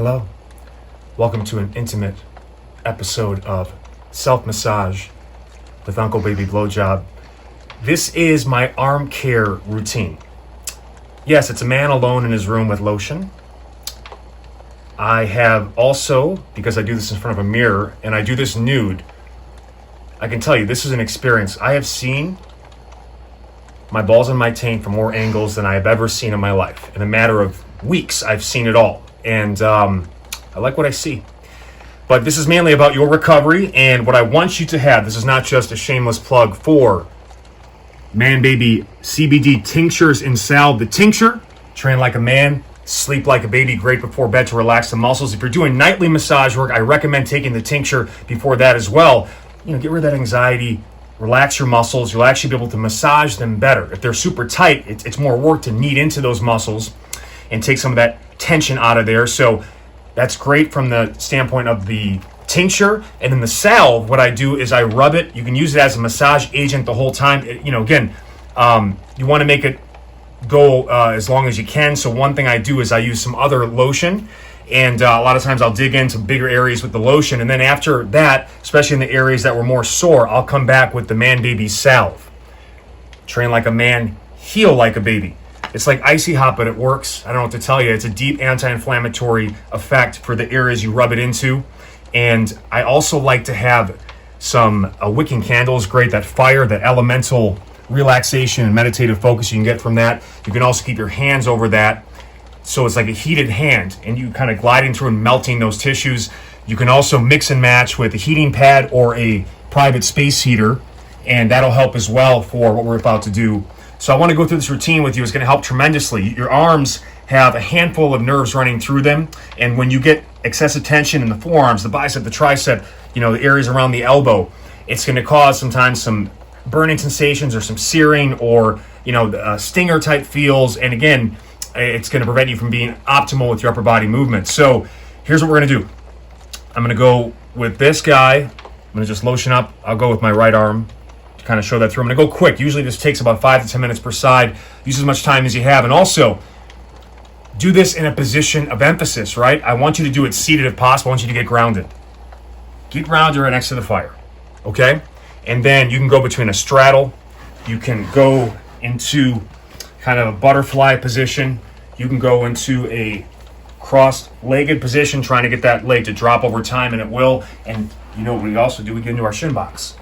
Hello. Welcome to an intimate episode of Self-Massage with Uncle Baby Blowjob. This is my arm care routine. Yes, it's a man alone in his room with lotion. I have also, because I do this in front of a mirror, and I do this nude, I can tell you, this is an experience. I have seen my balls and my taint from more angles than I have ever seen in my life. In a matter of weeks, I've seen it all. And I like what I see. But this is mainly about your recovery and what I want you to have. This is not just a shameless plug for ManBaby CBD tinctures and salve. The tincture, train like a man, sleep like a baby, great before bed to relax the muscles. If you're doing nightly massage work, I recommend taking the tincture before that as well. You know, get rid of that anxiety, relax your muscles. You'll actually be able to massage them better. If they're super tight, it's more work to knead into those muscles and take some of that tension out of there. So that's great from the standpoint of the tincture. And then the salve, what I do is I rub it. You can use it as a massage agent the whole time. You want to make it go as long as you can. So one thing I do is I use some other lotion, and a lot of times I'll dig into bigger areas with the lotion. And then after that, especially in the areas that were more sore, I'll come back with the ManBaby salve. Train like a man, heal like a baby. It's like icy hot, but it works. I don't know what to tell you. It's a deep anti-inflammatory effect for the areas you rub it into. And I also like to have some wicking candles. Great, that fire, that elemental relaxation and meditative focus you can get from that. You can also keep your hands over that. So it's like a heated hand, and you kind of gliding through and melting those tissues. You can also mix and match with a heating pad or a private space heater, and that'll help as well for what we're about to do. So I want to go through this routine with you. It's going to help tremendously. Your arms have a handful of nerves running through them, and when you get excessive tension in the forearms, the bicep, the tricep, the areas around the elbow, it's going to cause sometimes some burning sensations or some searing or stinger type feels. And again, it's going to prevent you from being optimal with your upper body movement. So here's what we're going to do. I'm going to go with this guy. I'm going to just lotion up. I'll go with my right arm to kind of show that through. I'm going to go quick. Usually this takes about 5 to 10 minutes per side. Use as much time as you have. And also, do this in a position of emphasis, right? I want you to do it seated if possible. I want you to get grounded. Get grounded right next to the fire, okay? And then you can go between a straddle. You can go into kind of a butterfly position. You can go into a cross-legged position, trying to get that leg to drop over time, and it will. And you know what we also do? We get into our shin box.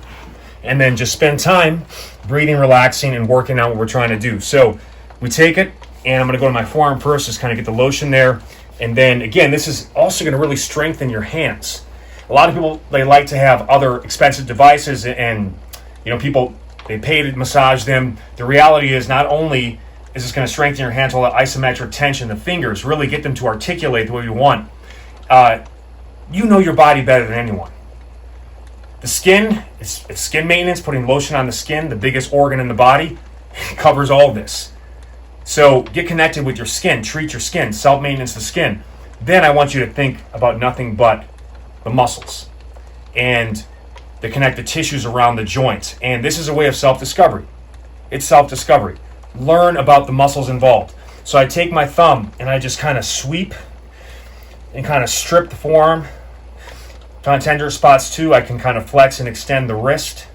And then just spend time breathing, relaxing, and working out what we're trying to do. So we take it, and I'm going to go to my forearm first, just kind of get the lotion there. And then, again, this is also going to really strengthen your hands. A lot of people, they like to have other expensive devices, and people, they pay to massage them. The reality is, not only is this going to strengthen your hands, all that isometric tension, the fingers, really get them to articulate the way you want. You know your body better than anyone. The skin, it's skin maintenance, putting lotion on the skin, the biggest organ in the body, covers all of this. So get connected with your skin, treat your skin, self-maintenance the skin. Then I want you to think about nothing but the muscles and the connective tissues around the joints. And this is a way of self-discovery. It's self-discovery. Learn about the muscles involved. So I take my thumb and I just kind of sweep and kind of strip the forearm. On tender spots too, I can kind of flex and extend the wrist.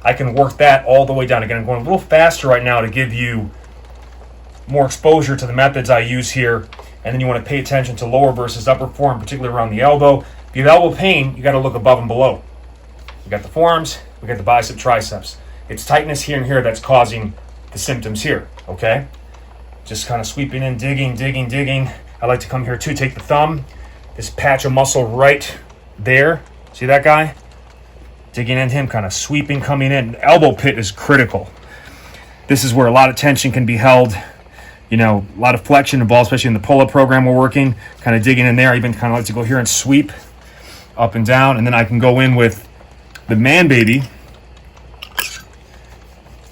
I can work that all the way down. Again, I'm going a little faster right now to give you more exposure to the methods I use here. And then you want to pay attention to lower versus upper forearm, particularly around the elbow. If you have elbow pain, you got to look above and below. We got the forearms, we got the bicep, triceps. It's tightness here and here that's causing the symptoms here, okay? Just kind of sweeping in, digging. I like to come here too, take the thumb, this patch of muscle right there. See that guy? Digging into him, kind of sweeping, coming in. Elbow pit is critical. This is where a lot of tension can be held. A lot of flexion involved, especially in the pull-up program we're working. Kind of digging in there. I even kind of like to go here and sweep up and down. And then I can go in with the ManBaby.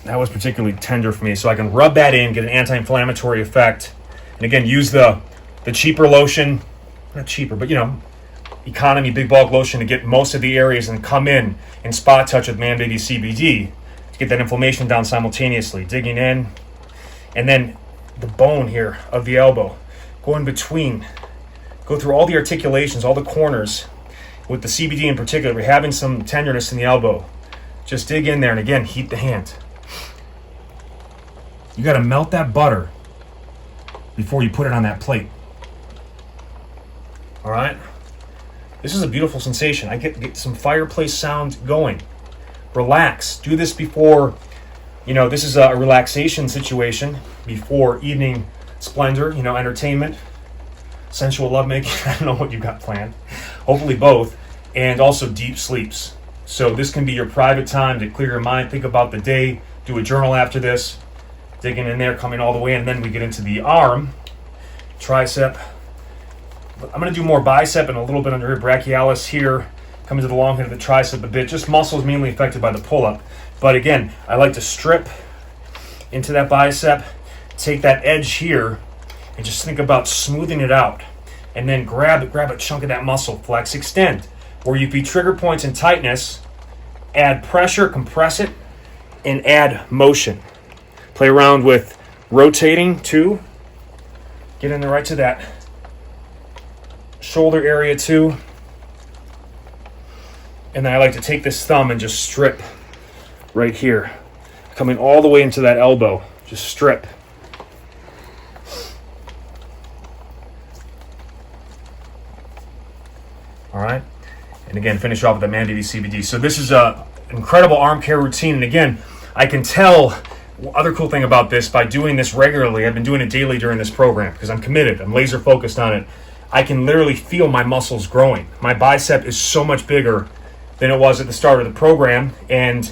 That was particularly tender for me. So I can rub that in, get an anti-inflammatory effect. And again, use the cheaper lotion. Not cheaper, but economy big bulk lotion to get most of the areas and come in and spot touch with ManBaby CBD to get that inflammation down simultaneously. Digging in. And then the bone here of the elbow, going between Go through all the articulations, all the corners. With the CBD in particular, we're having some tenderness in the elbow. Just dig in there, and again, heat the hand. You got to melt that butter before you put it on that plate. All right? This is a beautiful sensation. I get some fireplace sound going. Relax. Do this before, this is a relaxation situation, before evening splendor, entertainment, sensual lovemaking. I don't know what you got planned. Hopefully both. And also deep sleeps. So this can be your private time to clear your mind, think about the day, do a journal after this, digging in there, coming all the way, and then we get into the arm, tricep. I'm going to do more bicep and a little bit under here, brachialis here, coming to the long head of the tricep a bit, just muscles mainly affected by the pull-up. But again, I like to strip into that bicep, take that edge here, and just think about smoothing it out. And then grab a chunk of that muscle, flex, extend. Where you feed trigger points and tightness, add pressure, compress it, and add motion. Play around with rotating too. Get in there right to that shoulder area too. And then I like to take this thumb and just strip right here. Coming all the way into that elbow. Just strip. All right. And again, finish off with the ManBaby CBD. So this is an incredible arm care routine. And again, I can tell, other cool thing about this, by doing this regularly, I've been doing it daily during this program because I'm committed. I'm laser focused on it. I can literally feel my muscles growing. My bicep is so much bigger than it was at the start of the program. And,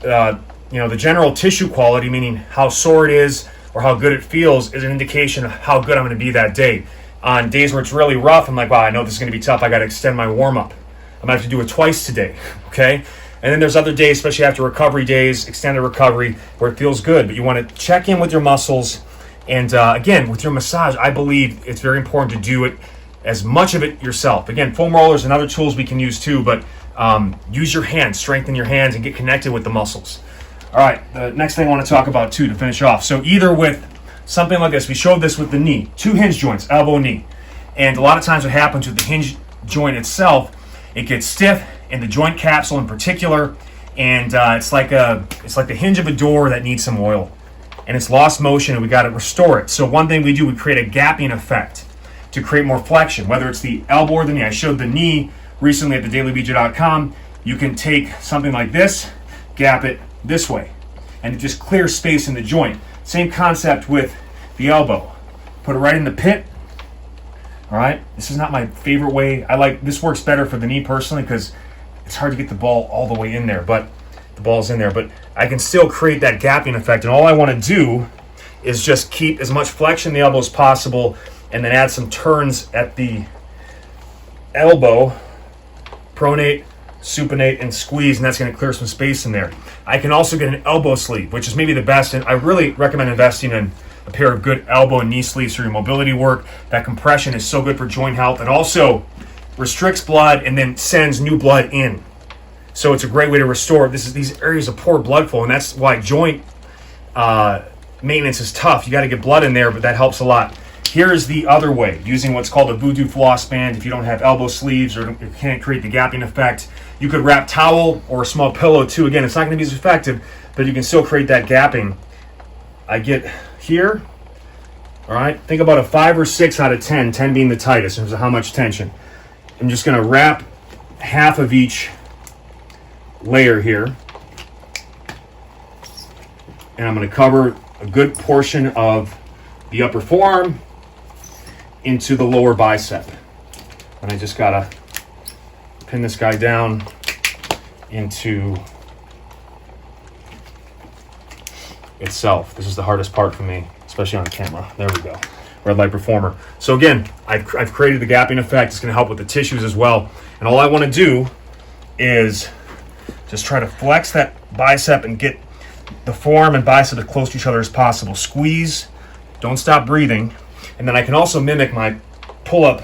the general tissue quality, meaning how sore it is or how good it feels, is an indication of how good I'm going to be that day. On days where it's really rough, I'm like, wow, I know this is going to be tough. I got to extend my warm-up. I'm going to have to do it twice today, okay? And then there's other days, especially after recovery days, extended recovery, where it feels good. But you want to check in with your muscles. And again, with your massage, I believe it's very important to do it, as much of it yourself. Again, foam rollers and other tools we can use too, but use your hands, strengthen your hands, and get connected with the muscles. All right, the next thing I want to talk about too to finish off. So either with something like this, we showed this with the knee, 2 hinge joints, elbow, knee. And a lot of times what happens with the hinge joint itself, it gets stiff, and the joint capsule in particular, and it's like the hinge of a door that needs some oil, and it's lost motion, and we got to restore it. So one thing we do, we create a gapping effect to create more flexion, whether it's the elbow or the knee. I showed the knee recently at thedailybj.com. You can take something like this, gap it this way, and it just clears space in the joint. Same concept with the elbow. Put it right in the pit. All right, this is not my favorite way. This works better for the knee personally because it's hard to get the ball all the way in there, but the ball's in there. But I can still create that gapping effect, and all I want to do is just keep as much flexion in the elbow as possible, and then add some turns at the elbow, pronate, supinate, and squeeze, and that's going to clear some space in there. I can also get an elbow sleeve, which is maybe the best, and I really recommend investing in a pair of good elbow and knee sleeves for your mobility work. That compression is so good for joint health. It also restricts blood and then sends new blood in. So it's a great way to restore these areas of poor blood flow, and that's why joint maintenance is tough. You got to get blood in there, but that helps a lot. Here's the other way, using what's called a Voodoo floss band. If you don't have elbow sleeves or you can't create the gapping effect, you could wrap towel or a small pillow too. Again, it's not going to be as effective, but you can still create that gapping. I get here, all right? Think about a 5 or 6 out of 10, 10 being the tightest in terms of how much tension. I'm just going to wrap half of each layer here, and I'm going to cover a good portion of the upper forearm into the lower bicep. And I just got to pin this guy down into itself. This is the hardest part for me, especially on camera. There we go. Red light performer. So again, I've created the gapping effect. It's going to help with the tissues as well. And all I want to do is just try to flex that bicep and get the forearm and bicep as close to each other as possible. Squeeze. Don't stop breathing. And then I can also mimic my pull-up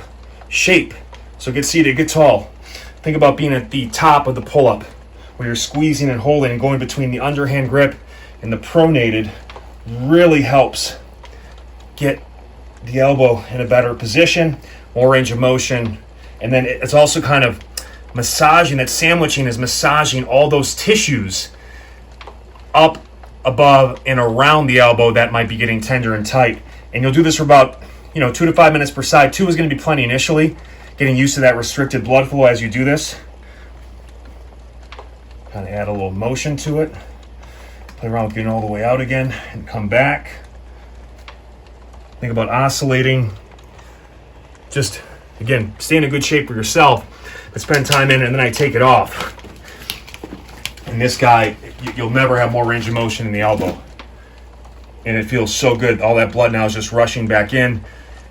shape. So get seated, get tall. Think about being at the top of the pull-up where you're squeezing and holding and going between the underhand grip and the pronated. Really helps get the elbow in a better position. more range of motion. And then it's also kind of massaging, that sandwiching is massaging all those tissues up, above, and around the elbow that might be getting tender and tight. And you'll do this for about 2 to 5 minutes per side. 2 is going to be plenty initially, getting used to that restricted blood flow as you do this. Kind of add a little motion to it. Play around with getting all the way out again and come back. Think about oscillating. Just, again, stay in a good shape for yourself, but spend time in it, and then I take it off. And this guy, you'll never have more range of motion in the elbow. And it feels so good. All that blood now is just rushing back in.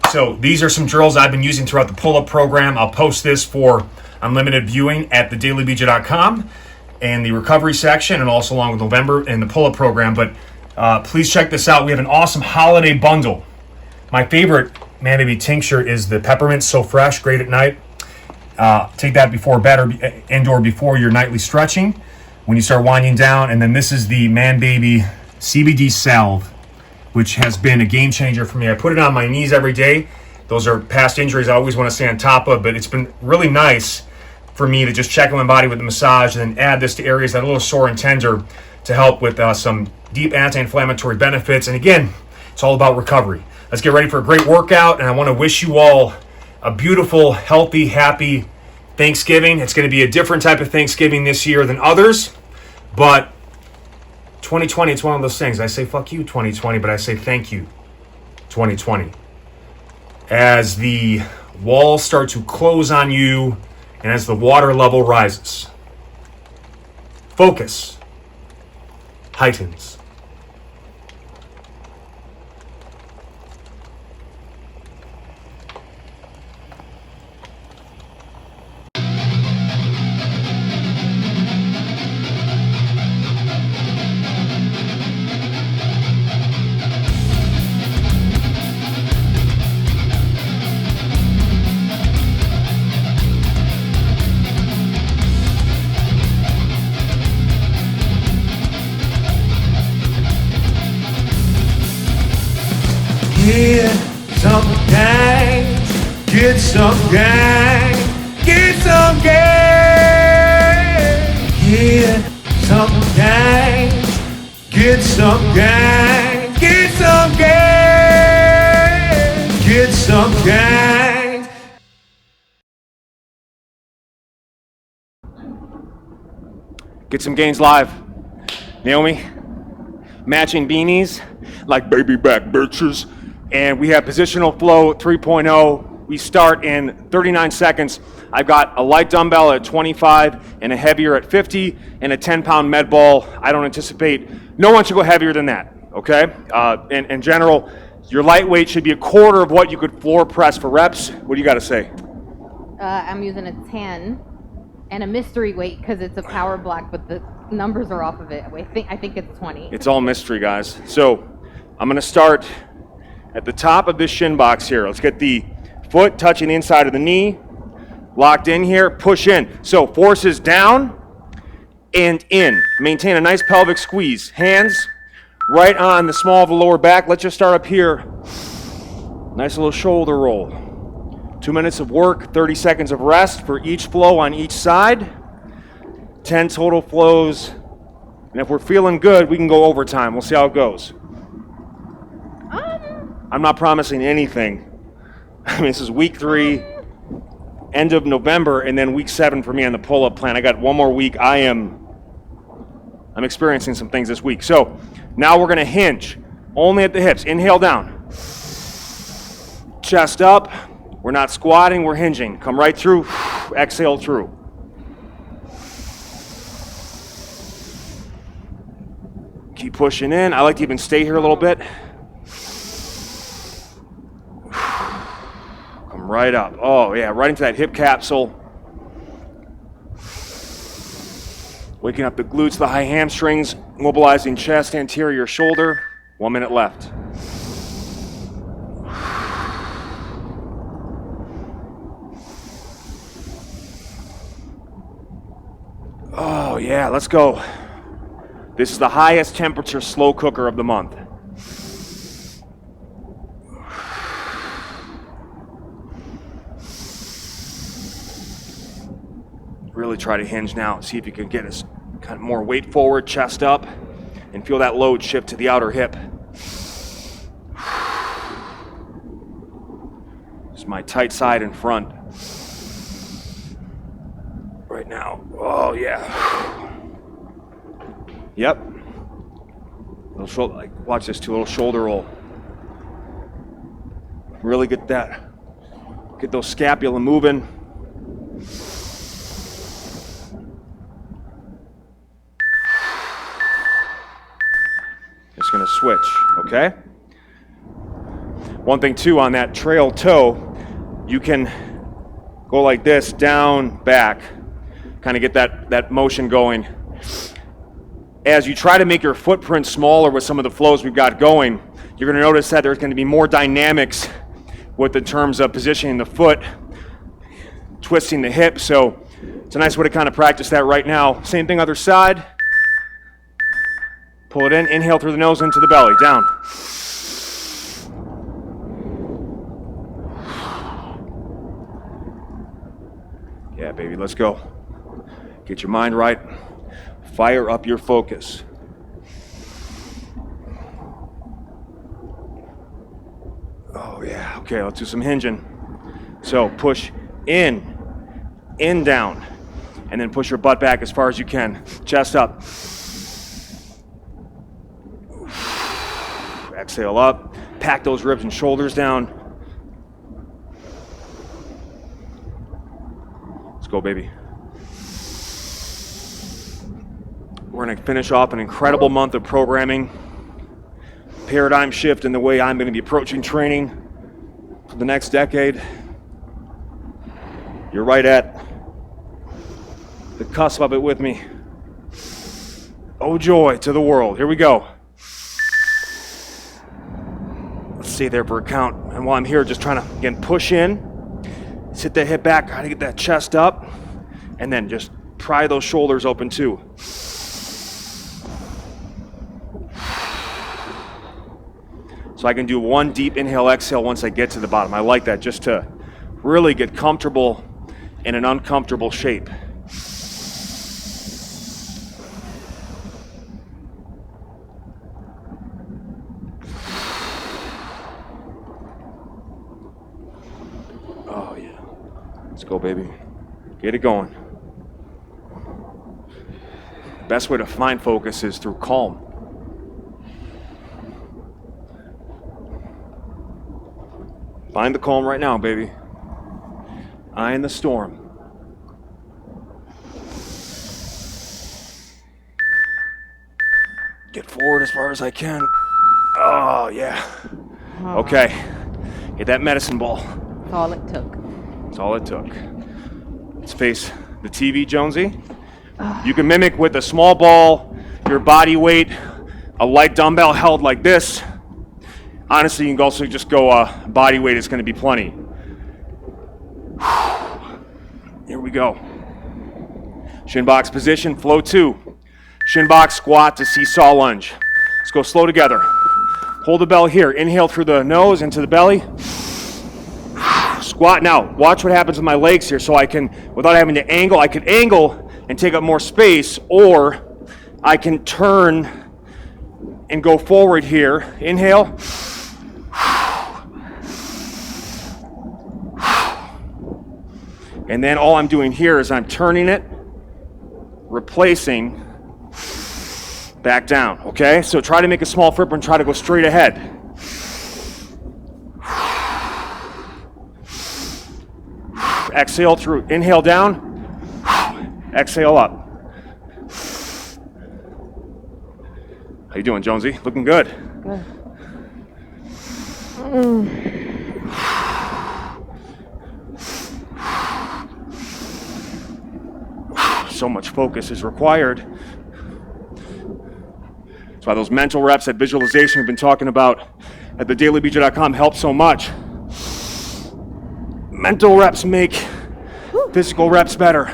So these are some drills I've been using throughout the pull-up program. I'll post this for unlimited viewing at thedailybj.com and the recovery section, and also along with November and the pull-up program. But please check this out. We have an awesome holiday bundle. My favorite ManBaby tincture is the peppermint, so fresh, great at night. Take that before bed or before your nightly stretching when you start winding down. And then this is the ManBaby CBD salve, which has been a game changer for me. I put it on my knees every day. Those are past injuries I always want to stay on top of, but it's been really nice for me to just check my body with the massage and then add this to areas that are a little sore and tender to help with some deep anti-inflammatory benefits. And again, it's all about recovery. Let's get ready for a great workout, and I want to wish you all a beautiful, healthy, happy Thanksgiving. It's going to be a different type of Thanksgiving this year than others, but 2020, it's one of those things. I say fuck you 2020, but I say thank you 2020. As the walls start to close on you and as the water level rises, focus heightens. Get some gains, get some gains, get some gains, get some gains, get some gains, get some gains, get some gains. Get some gains live. Naomi, matching beanies like baby back bitches. And we have positional flow 3.0. We start in 39 seconds. I've got a light dumbbell at 25 and a heavier at 50 and a 10-pound med ball. I don't anticipate, no one should go heavier than that, okay? In general, your lightweight should be a quarter of what you could floor press for reps. What do you got to say? I'm using a 10 and a mystery weight because it's a power block, but the numbers are off of it. I think it's 20. It's all mystery, guys. So I'm going to start at the top of this shin box here. Let's get the foot touching the inside of the knee. Locked in here, push in. So forces down and in. Maintain a nice pelvic squeeze. Hands right on the small of the lower back. Let's just start up here. Nice little shoulder roll. 2 minutes of work, 30 seconds of rest for each flow on each side. 10 total flows. And if we're feeling good, we can go overtime. We'll see how it goes. I'm not promising anything. I mean, this is week 3, end of November, and then week 7 for me on the pull-up plan. I got one more week. I'm experiencing some things this week. So now we're gonna hinge, only at the hips. Inhale down. Chest up. We're not squatting, we're hinging. Come right through, exhale through. Keep pushing in. I like to even stay here a little bit. Right up. Oh, yeah, right into that hip capsule. Waking up the glutes, the high hamstrings, mobilizing chest, anterior shoulder. 1 minute left. Oh, yeah, let's go. This is the highest temperature slow cooker of the month. Really try to hinge now. See if you can get us kind of more weight forward, chest up, and feel that load shift to the outer hip. This is my tight side in front. Right now. Oh, yeah. Yep. Little shoulder, like, watch this too, little shoulder roll. Really get those scapula moving. Just gonna switch, okay? One thing too, on that trail toe, you can go like this, down, back, kind of get that motion going. As you try to make your footprint smaller with some of the flows we've got going, you're gonna notice that there's gonna be more dynamics with the terms of positioning the foot, twisting the hip, so it's a nice way to kind of practice that right now. Same thing other side. Pull it in, inhale through the nose into the belly, down. Yeah, baby, let's go. Get your mind right. Fire up your focus. Oh yeah, okay, let's do some hinging. So push in, down, and then push your butt back as far as you can. Chest up. Exhale up, pack those ribs and shoulders down. Let's go, baby. We're gonna finish off an incredible month of programming. Paradigm shift in the way I'm gonna be approaching training for the next decade. You're right at the cusp of it with me. Oh joy to the world, here we go. Let's stay there for a count. And while I'm here, just trying to, again, push in, sit that hip back, try to get that chest up, and then just pry those shoulders open too. So I can do one deep inhale, exhale once I get to the bottom. I like that, just to really get comfortable in an uncomfortable shape. Oh yeah, let's go, baby. Get it going. Best way to find focus is through calm. Find the calm right now, baby. Eye in the storm. Get forward as far as I can. Oh, yeah. Okay. Get that medicine ball. That's all it took. That's all it took. Let's face the TV, Jonesy. You can mimic with a small ball, your body weight, a light dumbbell held like this. Honestly, you can also just go body weight is going to be plenty. Here we go. Shin box position, flow 2. Shin box squat to seesaw lunge. Let's go slow together. Hold the bell here. Inhale through the nose into the belly. Squat now. Watch what happens with my legs here so I can, without having to angle, I can angle and take up more space, or I can turn and go forward here. Inhale. And then all I'm doing here is I'm turning it, replacing, back down, okay? So try to make a small footprint, try to go straight ahead. Exhale through, inhale down, exhale up. How you doing, Jonesy? Looking good. Good. So much focus is required. That's why those mental reps, that visualization we've been talking about at thedailybj.com help so much. Mental reps make physical reps better.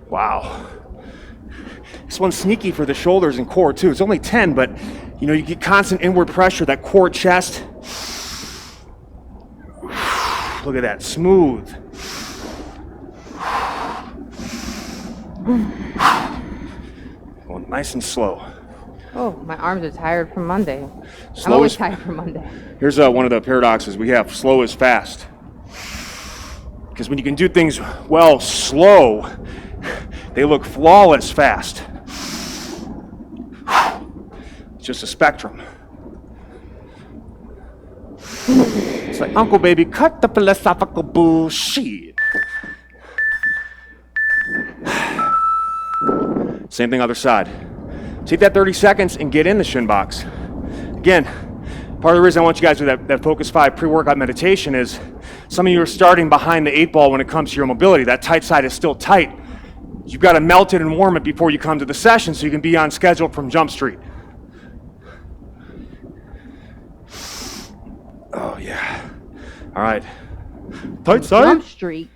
Wow. This one's sneaky for the shoulders and core too. It's only 10, but you get constant inward pressure, that core chest. Look at that, smooth. Going nice and slow. Oh, my arms are tired from Monday. I'm Slow always is- tired from Monday. Here's one of the paradoxes we have. Slow is fast. Because when you can do things well slow, they look flawless fast. It's just a spectrum. It's like, Uncle Baby, cut the philosophical bullshit. Same thing other side. Take that 30 seconds and get in the shin box. Again, part of the reason I want you guys to do that Focus 5 pre-workout meditation is some of you are starting behind the 8 ball when it comes to your mobility. That tight side is still tight. You've got to melt it and warm it before you come to the session so you can be on schedule from Jump Street. Oh, yeah. All right. Tight side. Jump Street.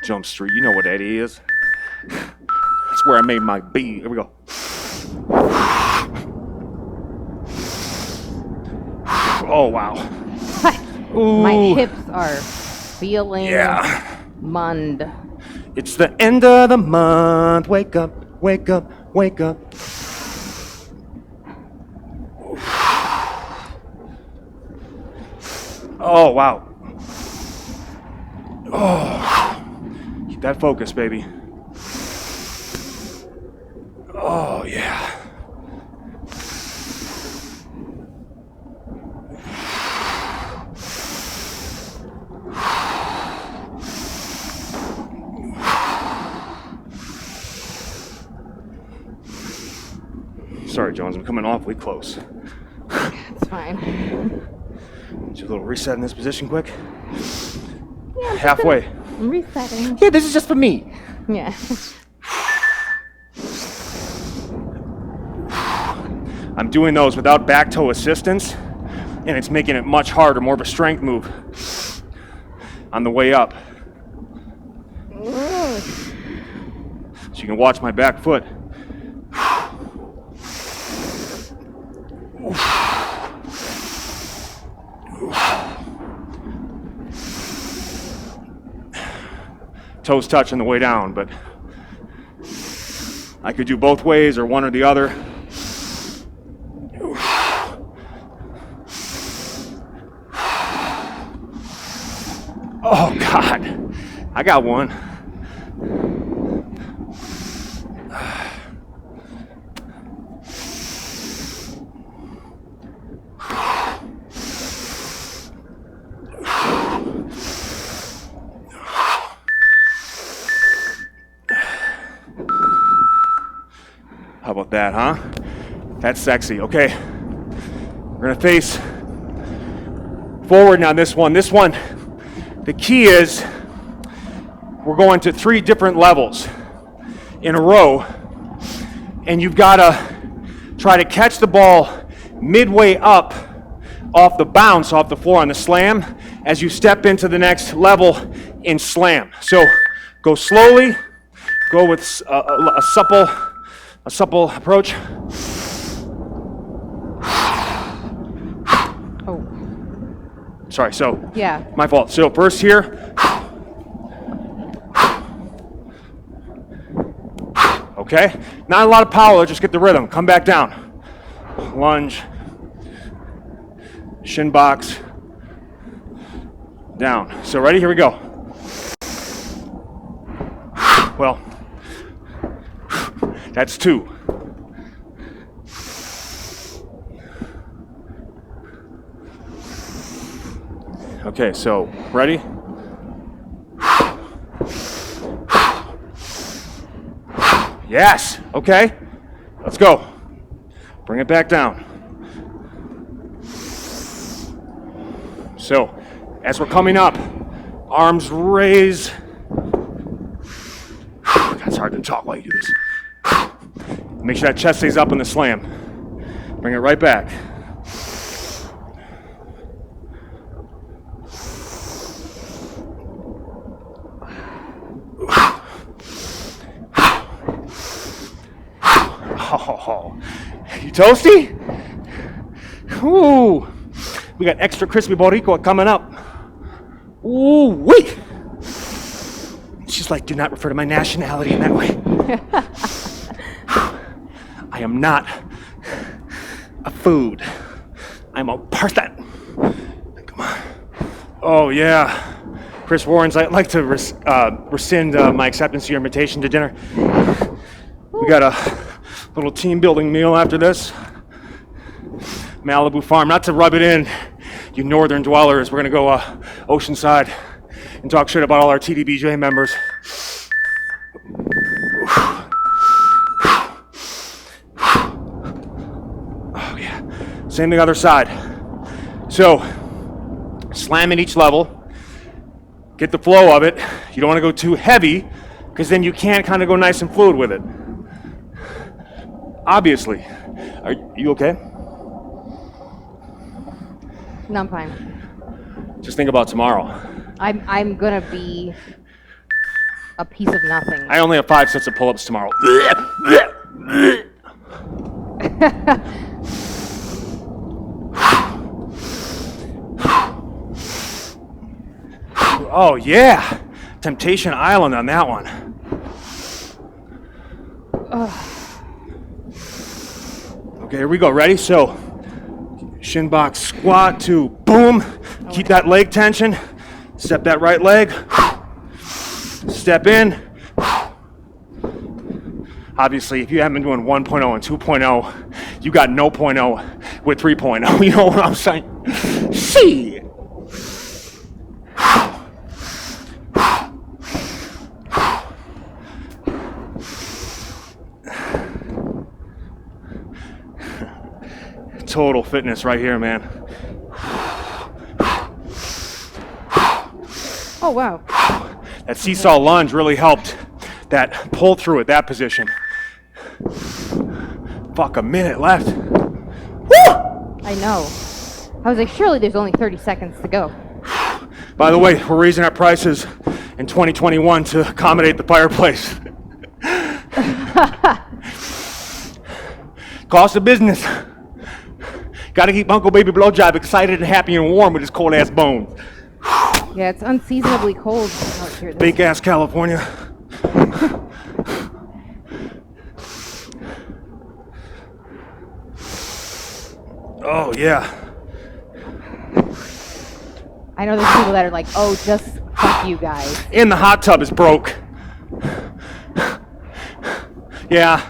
Jump Street. You know what that is. That's where I made my B. Here we go. Oh, wow. Ooh. My hips are feeling mund. It's the end of the month. Wake up, wake up, wake up. Oh, wow. Oh, keep that focus, baby. Oh, yeah. Sorry, Jones, I'm coming awfully close. It's fine. Do a little reset in this position quick. Yeah, Halfway. I'm resetting. Yeah, this is just for me. Yeah. I'm doing those without back toe assistance, and it's making it much harder, more of a strength move on the way up. So you can watch my back foot. Toes touch on the way down, but I could do both ways or one or the other. Oh, God. I got one. How about that, huh? That's sexy. Okay. We're going to face forward now this one. This one, the key is we're going to 3 different levels in a row, and you've got to try to catch the ball midway up off the bounce, off the floor on the slam, as you step into the next level in slam. So go slowly, go with a supple approach. Oh. Sorry, so Yeah. my fault. So first here. Okay, not a lot of power, just get the rhythm. Come back down. Lunge. Shin box. Down. So ready? Here we go. Well, that's 2. Okay, so ready? Yes, okay. Let's go. Bring it back down. So, as we're coming up, arms raised. That's hard to talk while you do this. Make sure that chest stays up in the slam. Bring it right back. Oh, you toasty? Ooh, we got extra crispy boricua coming up. Ooh, wait. She's like, do not refer to my nationality in that way. I am not a food. I'm a person. Come on. Oh, yeah. Chris Warrens, I'd like to rescind my acceptance of your invitation to dinner. We got a little team building meal after this. Malibu Farm. Not to rub it in, you northern dwellers. We're going to go Oceanside and talk shit about all our TDBJ members. Oh, yeah. Same thing other side. So, slam in each level. Get the flow of it. You don't want to go too heavy, because then you can't kind of go nice and fluid with it. Obviously. Are you okay? No, I'm fine. Just think about tomorrow. I'm gonna be a piece of nothing. I only have 5 sets of pull-ups tomorrow. Oh yeah, Temptation Island on that one. Okay, here we go. Ready? So, shin box squat to boom. Keep that leg tension. Step that right leg. Step in. Obviously, if you haven't been doing 1.0 and 2.0, you got no 0.0 with 3.0. You know what I'm saying? See. Total fitness right here, man. Oh, wow. That seesaw lunge really helped that pull through at that position. Fuck, a minute left. Woo! I know. I was like, surely there's only 30 seconds to go. By the way, we're raising our prices in 2021 to accommodate the fireplace. Cost of business. Got to keep Uncle Baby Blowjob excited and happy and warm with his cold ass bones. Yeah, it's unseasonably cold out here. Big ass California. Oh yeah. I know there's people that are like, oh, just fuck you guys. And the hot tub is broke. Yeah.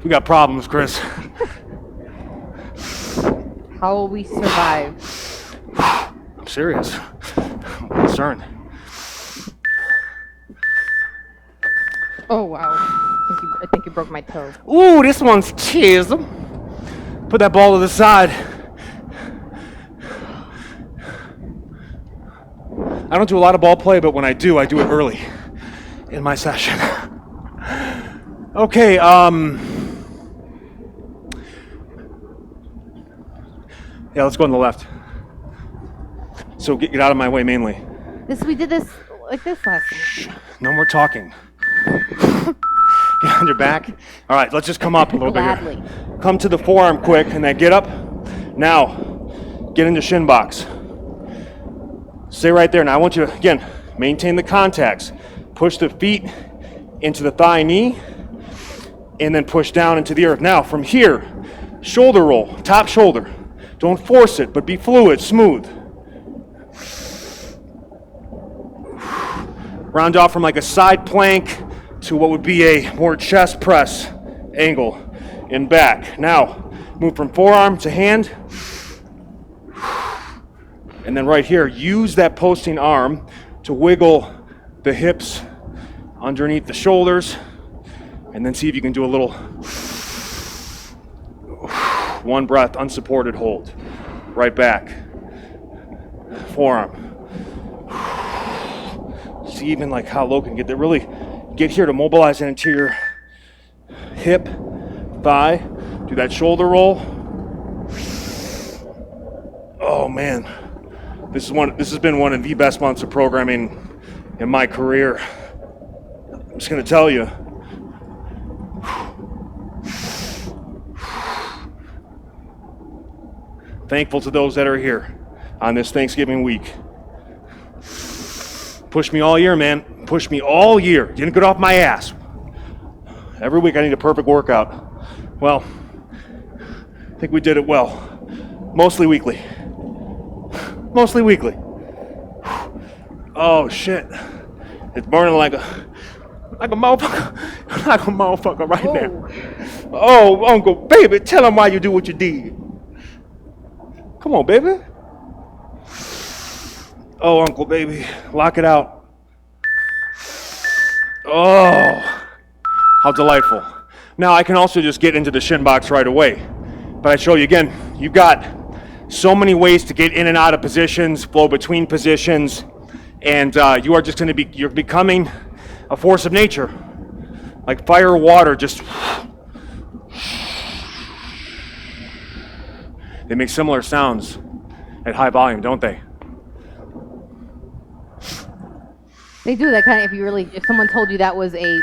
We got problems, Chris. How will we survive? I'm serious. I'm concerned. Oh, wow. I think you broke my toe. Ooh, this one's chisel. Put that ball to the side. I don't do a lot of ball play, but when I do it early in my session. Okay, yeah, let's go on the left. So get out of my way mainly. We did this like this last time. No more talking. Get on your back. All right, let's just come up a little bit here. Come to the forearm quick and then get up. Now, get into shin box. Stay right there. Now I want you to, again, maintain the contacts. Push the feet into the thigh knee and then push down into the earth. Now, from here, shoulder roll, top shoulder. Don't force it, but be fluid, smooth. Round off from like a side plank to what would be a more chest press angle in back. Now, move from forearm to hand. And then right here, use that posting arm to wiggle the hips underneath the shoulders. And then see if you can do a little one breath, unsupported hold. Right back. Forearm. See even like how low can get there. Really get here to mobilize that interior hip, thigh. Do that shoulder roll. Oh man. This has been one of the best months of programming in my career. I'm just gonna tell you. Thankful to those that are here on this Thanksgiving week. Push me all year, man. Push me all year. Didn't get off my ass. Every week I need a perfect workout. Well, I think we did it well. Mostly weekly. Mostly weekly. Oh shit. It's burning like a motherfucker. Like a motherfucker right now. Oh, Uncle Baby, tell him why you do what you did. Come on, baby. Oh, Uncle Baby, lock it out. Oh, how delightful. Now I can also just get into the shin box right away. But I show you again, you've got so many ways to get in and out of positions, flow between positions, and you are just going to be, you're becoming a force of nature. Like fire or water, just. They make similar sounds at high volume, don't they? They do that kind of, if someone told you that was a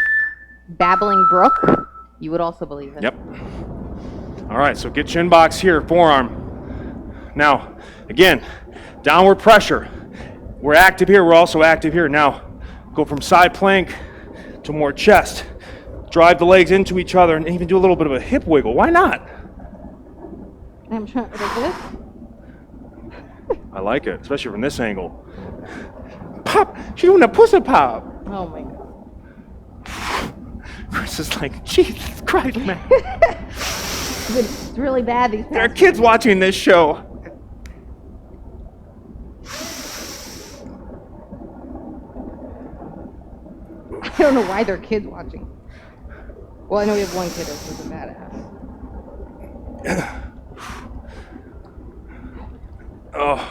babbling brook, you would also believe it. Yep. All right, so get shin box here, forearm. Now, again, downward pressure. We're active here, we're also active here. Now, go from side plank to more chest. Drive the legs into each other and even do a little bit of a hip wiggle. Why not? I'm trying, like this? I like it, especially from this angle. Pop, she's doing a pussy pop. Oh my God. Chris is like, Jesus Christ, man. It's really bad these There are past kids watching this show. I don't know why there are kids watching. Well, I know we have one kid who's a badass. Oh,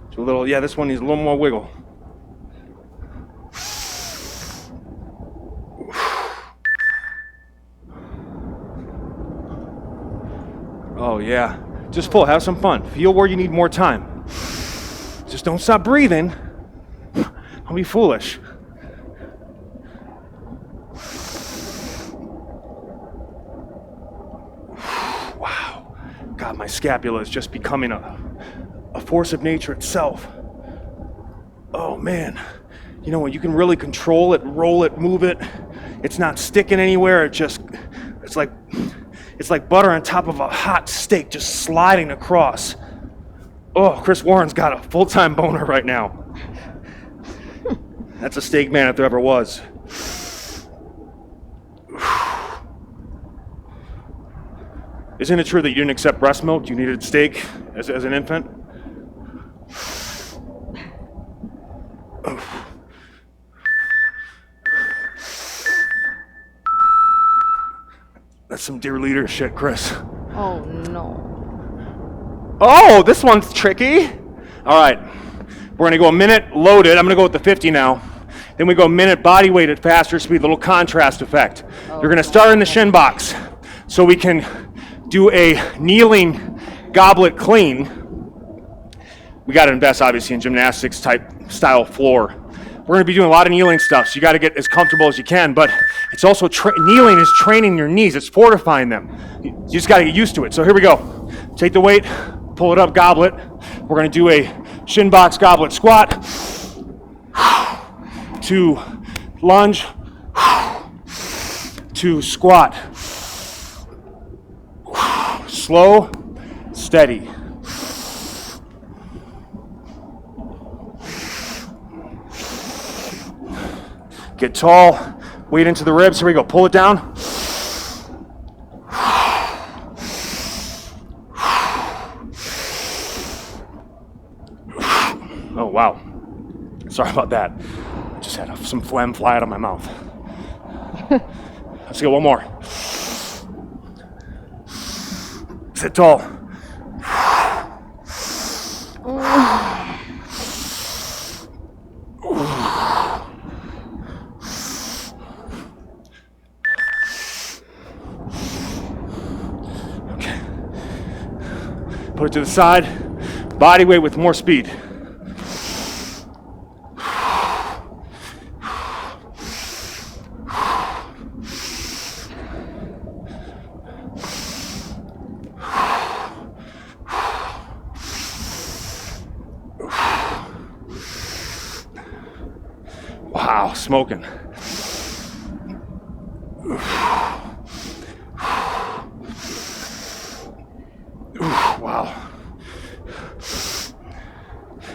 it's a little, yeah, this one needs a little more wiggle. Oh yeah, just pull, have some fun. Feel where you need more time. Just don't stop breathing. Don't be foolish. Wow, God, my scapula is just becoming a force of nature itself. Oh man, you know what, you can really control it, roll it, move it. It's not sticking anywhere, it's like butter on top of a hot steak just sliding across. Oh, Chris Warren's got a full-time boner right now. That's a steak man if there ever was. Isn't it true that you didn't accept breast milk? You needed steak as an infant? That's some dear leader shit, Chris. Oh no. Oh, this one's tricky. All right, we're gonna go a minute loaded. I'm gonna go with the 50 now. Then we go a minute body weight at faster speed, little contrast effect. You're gonna start in the shin box so we can do a kneeling goblet clean. We gotta invest obviously in gymnastics type style floor. We're gonna be doing a lot of kneeling stuff, so you gotta get as comfortable as you can, but it's also, kneeling is training your knees, it's fortifying them. You just gotta get used to it. So here we go. Take the weight, pull it up, goblet. We're gonna do a shin box goblet squat, to lunge, to squat. Slow, steady. Get tall, weight into the ribs. Here we go. Pull it down. Oh, wow. Sorry about that. I just had some phlegm fly out of my mouth. Let's go one more. Sit tall. Put it to the side, body weight with more speed. Wow, smoking. Wow.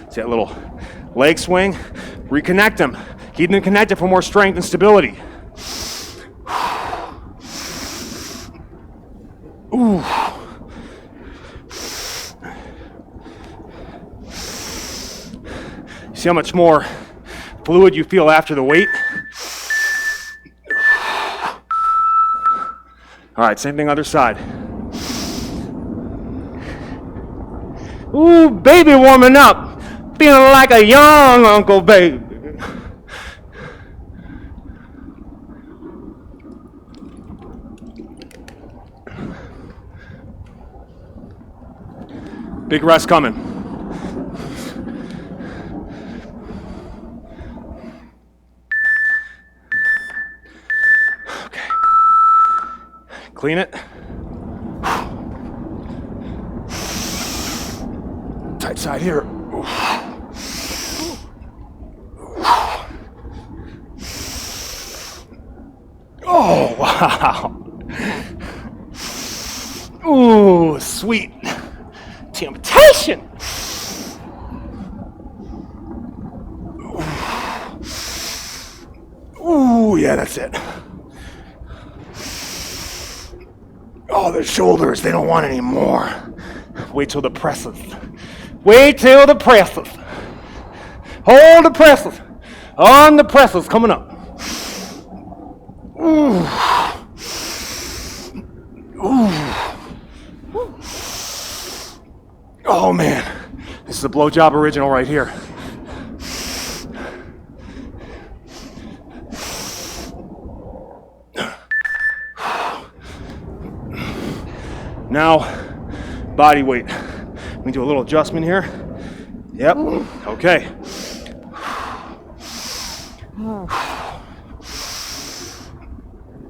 See that little leg swing? Reconnect them. Keep them connected for more strength and stability. Ooh. See how much more fluid you feel after the weight? All right, same thing other side. Ooh, baby warming up. Feeling like a young Uncle Baby. Big rest coming. Okay. Clean it. Tight side here. Oh, wow. Ooh, sweet. Temptation. Ooh, yeah, that's it. Oh, the shoulders, they don't want any more. Wait till the presses. Wait till the presses. Hold the presses. On the presses, coming up. Ooh. Ooh. Oh man, this is a blowjob original right here. Now, body weight. Let me do a little adjustment here. Yep, okay.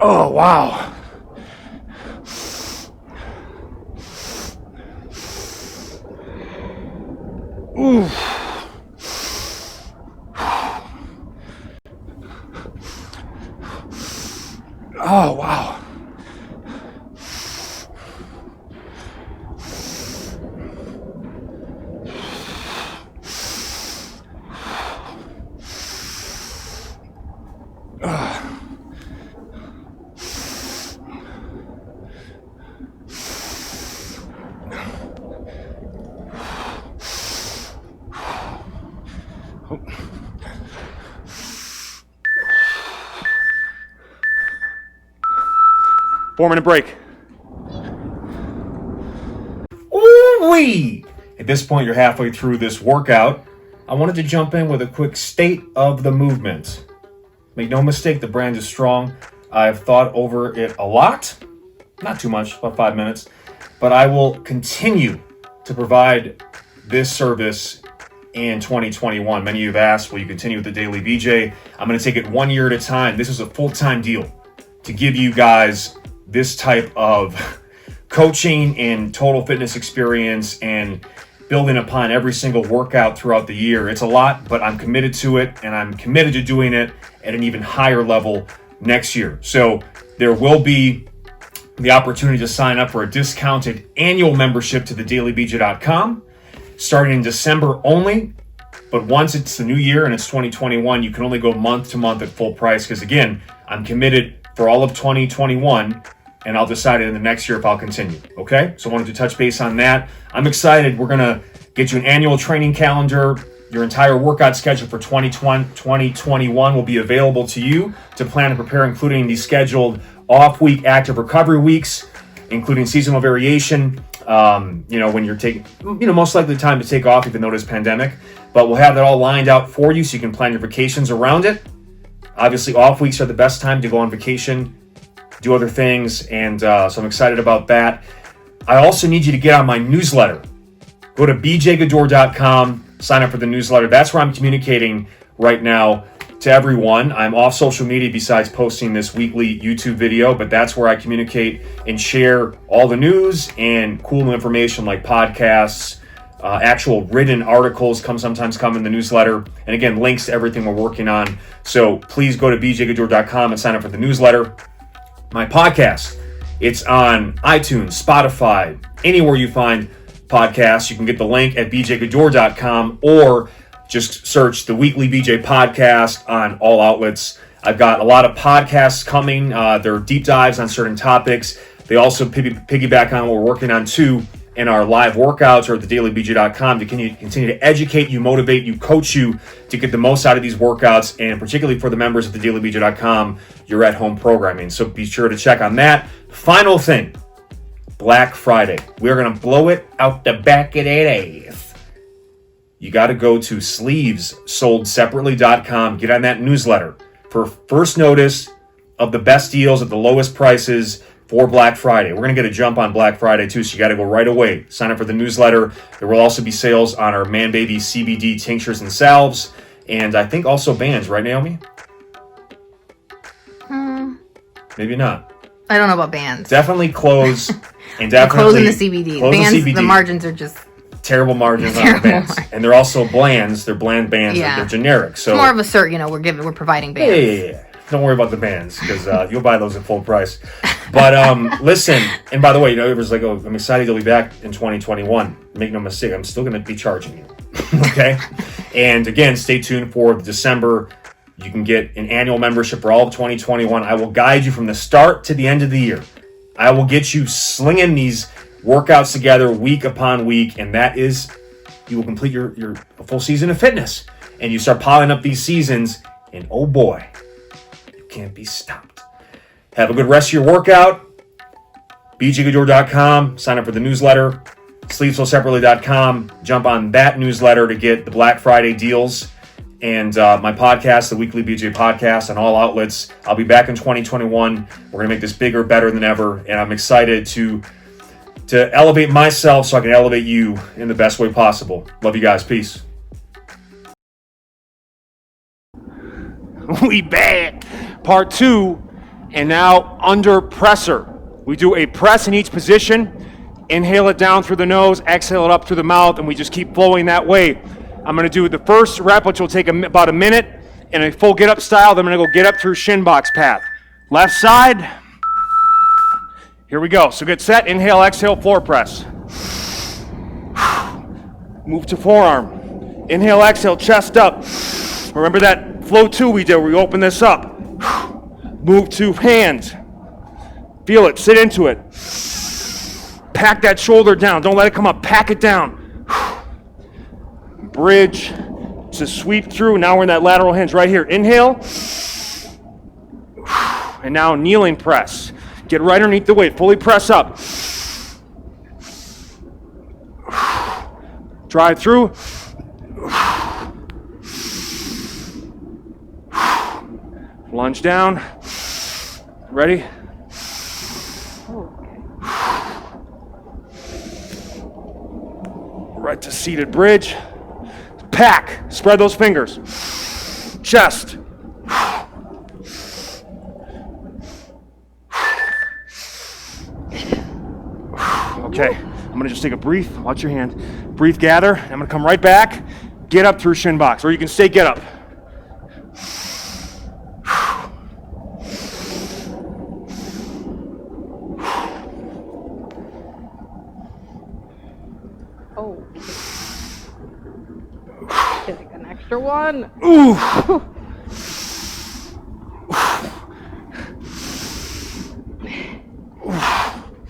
Oh, wow. Ooh. Oh, wow. Four-minute break. Ooh-wee! At this point, you're halfway through this workout. I wanted to jump in with a quick state of the movement. Make no mistake, the brand is strong. I've thought over it a lot. Not too much, about 5 minutes. But I will continue to provide this service in 2021. Many of you have asked, will you continue with the Daily BJ? I'm going to take it 1 year at a time. This is a full-time deal to give you guys this type of coaching and total fitness experience and building upon every single workout throughout the year. It's a lot, but I'm committed to it, and I'm committed to doing it at an even higher level next year. So there will be the opportunity to sign up for a discounted annual membership to thedailybj.com starting in December only. But once it's the new year and it's 2021, you can only go month to month at full price because, again, I'm committed for all of 2021, and I'll decide in the next year if I'll continue, okay? So I wanted to touch base on that. I'm excited. We're going to get you an annual training calendar. Your entire workout schedule for 2021 will be available to you to plan and prepare, including the scheduled off-week active recovery weeks, including seasonal variation, when you're taking, most likely time to take off even though it is pandemic. But we'll have that all lined out for you so you can plan your vacations around it. Obviously, off weeks are the best time to go on vacation, do other things, and so I'm excited about that. I also need you to get on my newsletter. Go to bjgaddour.com, sign up for the newsletter. That's where I'm communicating right now to everyone. I'm off social media besides posting this weekly YouTube video, but that's where I communicate and share all the news and cool new information like podcasts, Actual written articles sometimes come in the newsletter. And again, links to everything we're working on. So please go to bjgaddour.com and sign up for the newsletter. My podcast, it's on iTunes, Spotify, anywhere you find podcasts. You can get the link at bjgaddour.com or just search the Weekly BJ Podcast on all outlets. I've got a lot of podcasts coming. They're deep dives on certain topics. They also piggyback on what we're working on too in our live workouts or at thedailybj.com to continue to educate you, motivate you, coach you to get the most out of these workouts, and particularly for the members of thedailybj.com, your at-home programming. So be sure to check on that. Final thing, Black Friday. We're going to blow it out the back of that ass. You got to go to sleevessoldseparately.com, get on that newsletter for first notice of the best deals at the lowest prices for Black Friday. We're going to get a jump on Black Friday too, so you got to go right away. Sign up for the newsletter. There will also be sales on our ManBaby CBD tinctures and salves, and I think also bands, right, Naomi? Maybe not. I don't know about bands. Definitely clothes, and definitely clothes and the CBD. Bands, the margins are just terrible margins on the bands, and they're also blands. They're bland bands. Yeah. They're generic. So it's more of a cert. We're providing bands. Yeah. Don't worry about the bands because you'll buy those at full price. But listen, and by the way, it was like, oh, I'm excited to be back in 2021. Make no mistake, I'm still going to be charging you. Okay? And again, stay tuned for December. You can get an annual membership for all of 2021. I will guide you from the start to the end of the year. I will get you slinging these workouts together week upon week, and that is, you will complete your full season of fitness. And you start piling up these seasons, and oh boy, can't be stopped. Have a good rest of your workout. bjgaddour.com. Sign up for the newsletter. sleevessoldseparately.com. Jump on that newsletter to get the Black Friday deals. And my podcast, the Weekly BJ Podcast, on all outlets. I'll be back in 2021. We're going to make this bigger, better than ever. And I'm excited to elevate myself so I can elevate you in the best way possible. Love you guys. Peace. We back. Part 2, and now under pressure. We do a press in each position, inhale it down through the nose, exhale it up through the mouth, and we just keep flowing that way. I'm going to do the first rep, which will take about a minute, in a full get-up style. Then I'm going to go get up through shin box path. Left side. Here we go. So get set, inhale, exhale, floor press. Move to forearm. Inhale, exhale, chest up. Remember that flow 2 we did where we open this up. Move to hands. Feel it, sit into it. Pack that shoulder down, don't let it come up, pack it down. Bridge to sweep through. Now we're in that lateral hinge right here. Inhale. And now kneeling press. Get right underneath the weight, fully press up. Drive through. Lunge down. Ready? Right to seated bridge. Pack. Spread those fingers. Chest. Okay. I'm going to just take a breath. Watch your hand. Breathe, gather. I'm going to come right back. Get up through shin box. Or you can stay get up. Take an extra one. Ooh.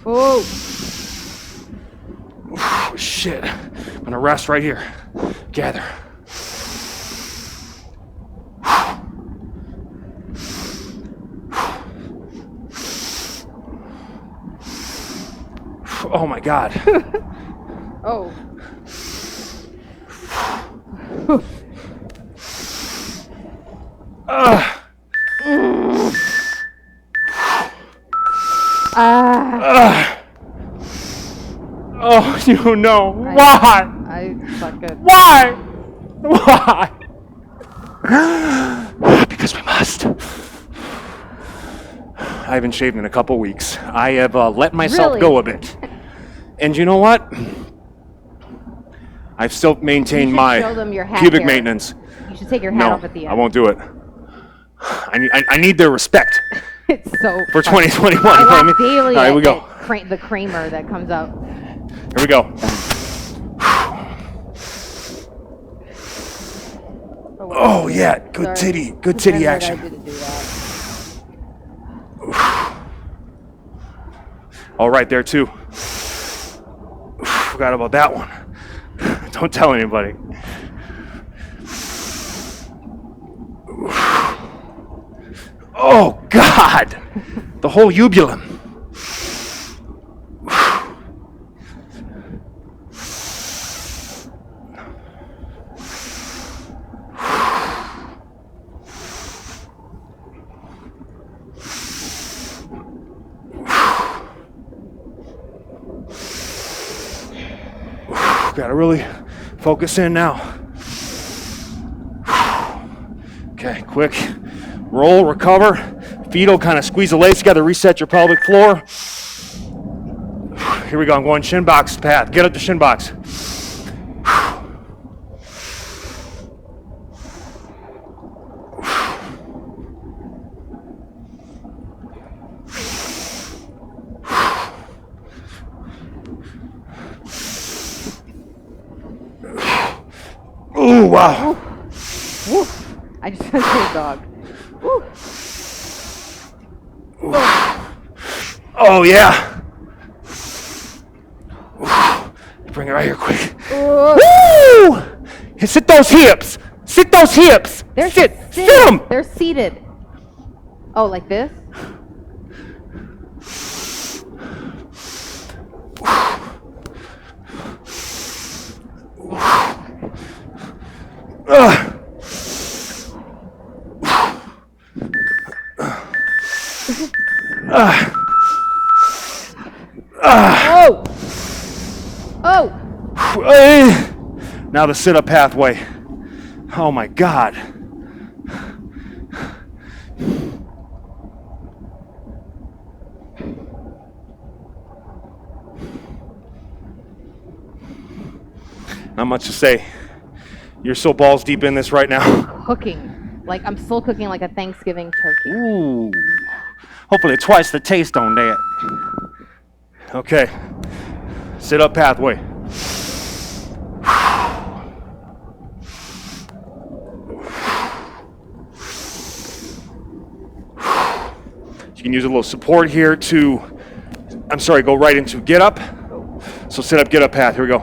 Oh. Shit. I'm gonna rest right here. Gather. Oh my God. Oh. Oh, you know. Why? I suck at. Why? Why? Because we must. I haven't shaved in a couple weeks. I have let myself Really? go a bit. And you know what? I've still maintained You should my show them your hat pubic hair. maintenance. You should take your hat No, off at the end. I won't do it. I need their respect It's so for funny. 2021. You know I what I laugh mean? daily All right, at we go. the Kramer that comes up. Here we go. Oh yeah, good titty action. I didn't do that. All right, there too. Forgot about that one. Don't tell anybody. Oh God, the whole ubulum. Gotta really focus in now. Okay, quick. Roll, recover. Feet will kind of squeeze the legs together, reset your pelvic floor. Here we go, I'm going shin box path. Get up to shin box. Ooh, wow. Woo. I just want to say dog. Woo. Oh, yeah. Bring it right here quick. Woo! Sit those hips. Sit those hips. They're Sit seated. them. They're seated. Oh, like this? Oh! Oh! Now the sit-up pathway. Oh my God. Not much to say. You're so balls deep in this right now. Cooking. Like, I'm still cooking like a Thanksgiving turkey. Ooh. Hopefully twice the taste on that. Okay. Sit up pathway. You can use a little support here to, go right into get up. So sit up, get up path. Here we go.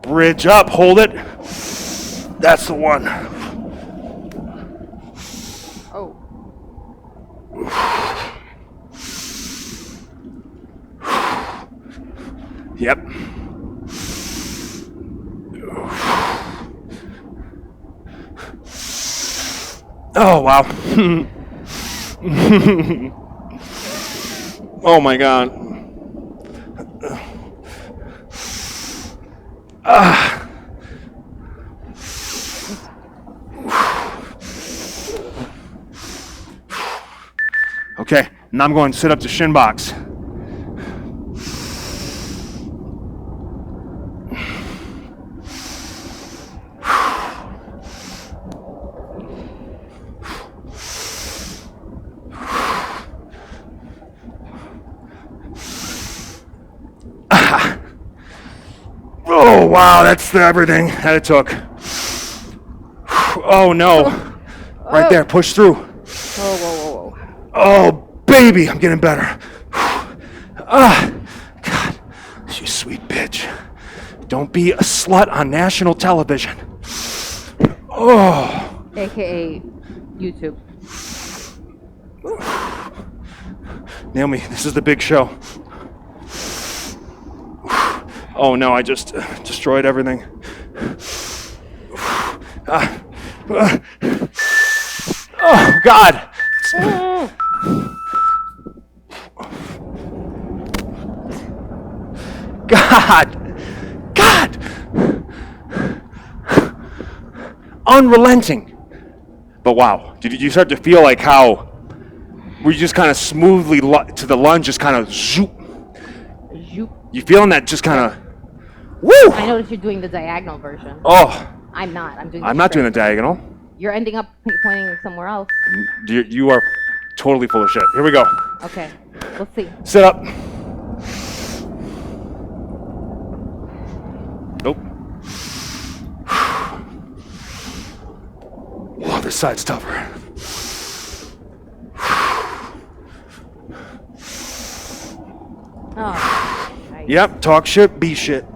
Bridge up, hold it. That's the one. Oh. Yep. Oh, wow. Oh, my God. Okay, now I'm going to sit up to shin box. Oh, wow, that's everything that it took. Oh, no. Right there, push through. Whoa, whoa, whoa, whoa. Oh, baby, I'm getting better. God, you sweet bitch. Don't be a slut on national television. Oh. AKA YouTube. Naomi, this is the big show. Oh no, I just destroyed everything. Oh God. God. Unrelenting. But wow, did you start to feel like how we just kind of smoothly to the lunge, just kind of zoop? Zoop. You feeling that just kind of Woo! I noticed you're doing the diagonal version. Oh, I'm not. I'm doing. I'm not doing the diagonal. You're ending up pointing somewhere else. You are totally full of shit. Here we go. Okay. Let's see. Sit up. Nope. Oh, this side's tougher. Oh. Nice. Yep, talk shit, be shit.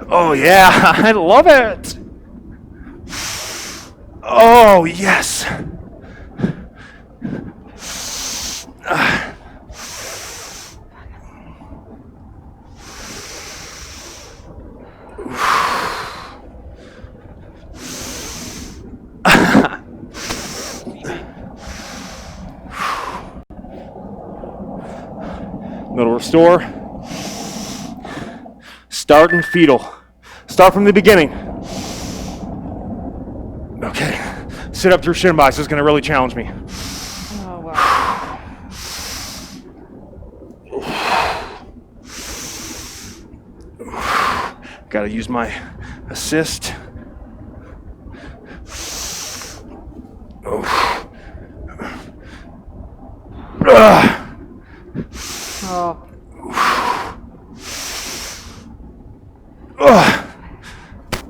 Oh yeah, I love it. Oh yes. Little restore. Start in fetal. Start from the beginning. Okay. Sit up through shin box. This is going to really challenge me. Oh wow. Got to use my assist. Oh. Oh.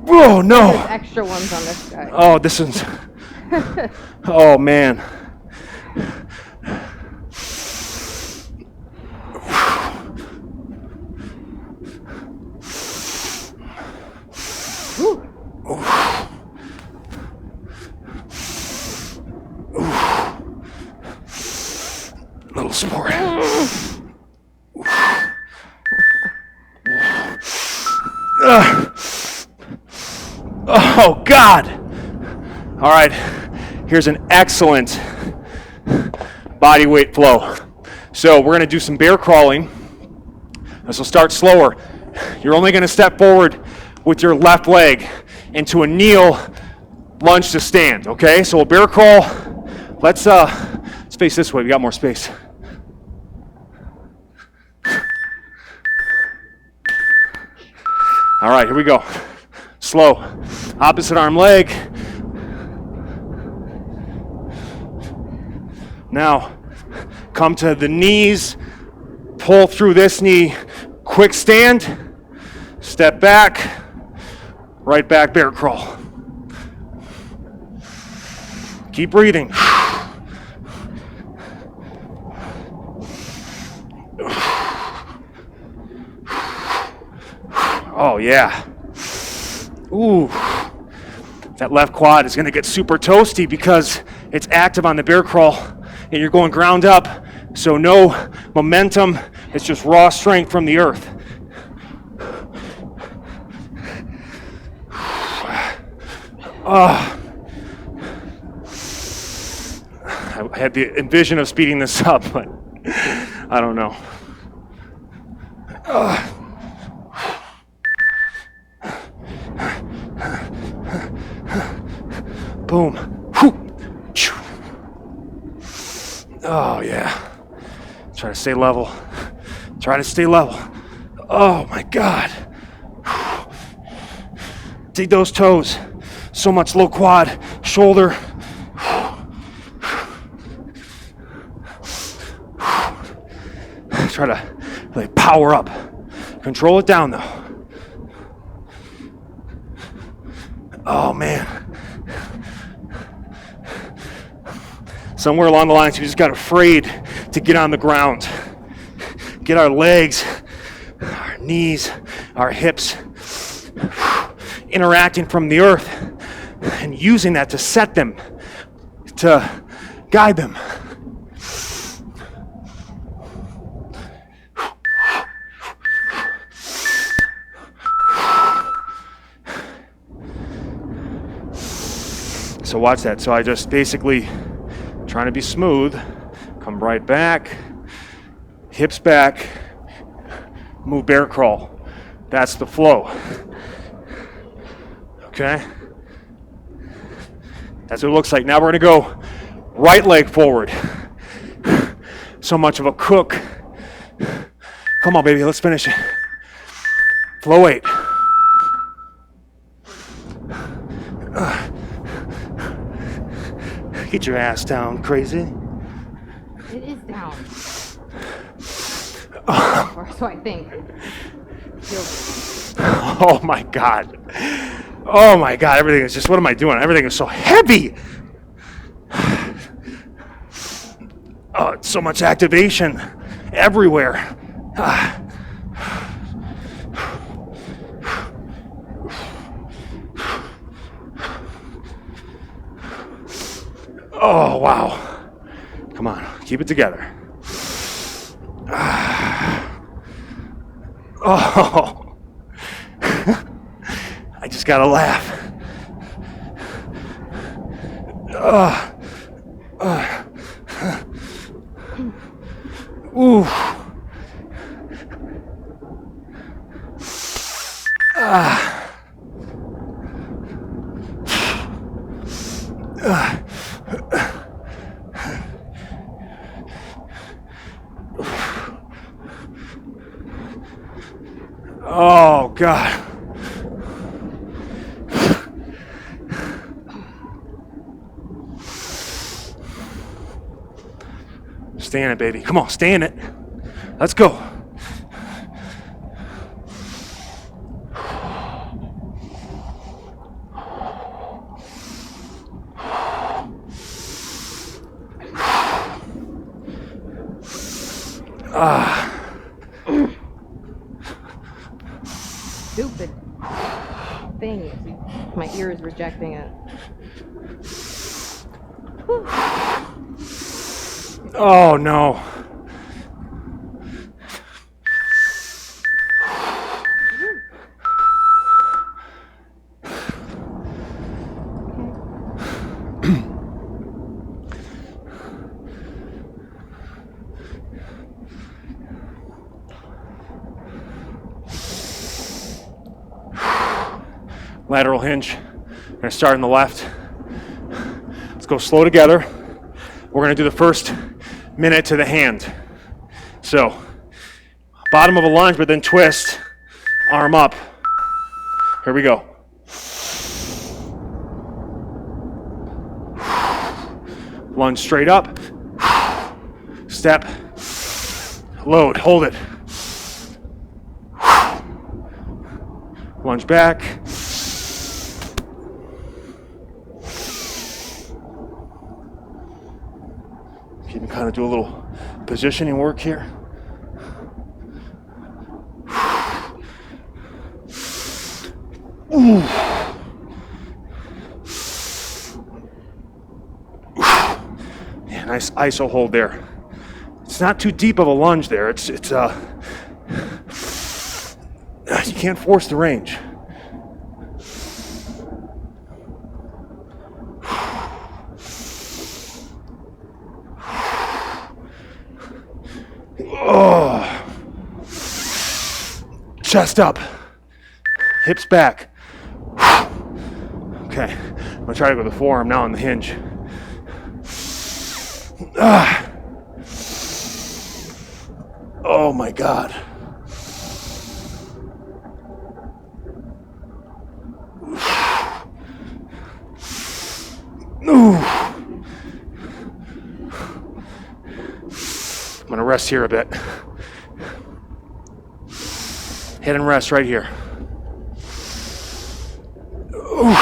Oh no! There's extra ones on this guy. Oh, this is. Oh man. Little support. Oh God! All right, here's an excellent body weight flow. So we're gonna do some bear crawling. This will start slower. You're only gonna step forward with your left leg into a kneel, lunge to stand, okay? So we'll bear crawl. Let's face this way, we got more space. All right, here we go. Slow. Opposite arm leg. Now, come to the knees. Pull through this knee. Quick stand. Step back. Right back bear crawl. Keep breathing. Oh yeah. Ooh. That left quad is gonna get super toasty because it's active on the bear crawl and you're going ground up, so no momentum, it's just raw strength from the earth. I had the envision of speeding this up, but I don't know. Boom. Oh yeah. Try to stay level. Try to stay level. Oh my God. Dig those toes. So much low quad, shoulder. Try to really power up. Control it down though. Oh man. Somewhere along the lines, we just got afraid to get on the ground. Get our legs, our knees, our hips interacting from the earth and using that to set them, to guide them. So watch that. So I just basically trying to be smooth, come right back, hips back, move bear crawl. That's the flow. Okay? That's what it looks like. Now we're gonna go Right leg forward. So much of a cook. Come on, baby, let's finish it. Flow 8. Get your ass down, crazy. It is down. Or so I think. Oh my God. Oh my God, everything is just, what am I doing? Everything is so heavy. Oh, it's so much activation everywhere. Oh, wow. Come on, keep it together. Oh, I just gotta laugh. Ooh. Oh, God. Stay in it, baby. Come on, stay in it. Let's go. Stupid thing. My ear is rejecting it. Oh, no. Lateral hinge. We're gonna start on the left. Let's go slow together. We're gonna do the first minute to the hand. So, bottom of a lunge, but then twist, arm up. Here we go. Lunge straight up. Step. Load, hold it. Lunge back. You can kind of do a little positioning work here. Ooh. Yeah, nice ISO hold there. It's not too deep of a lunge there. It's you can't force the range. Oh. Chest up. Hips back. Okay. I'm gonna try to go to the forearm now on the hinge. Oh my God. Ooh. I'm gonna rest here a bit. Hit and rest right here. Ooh.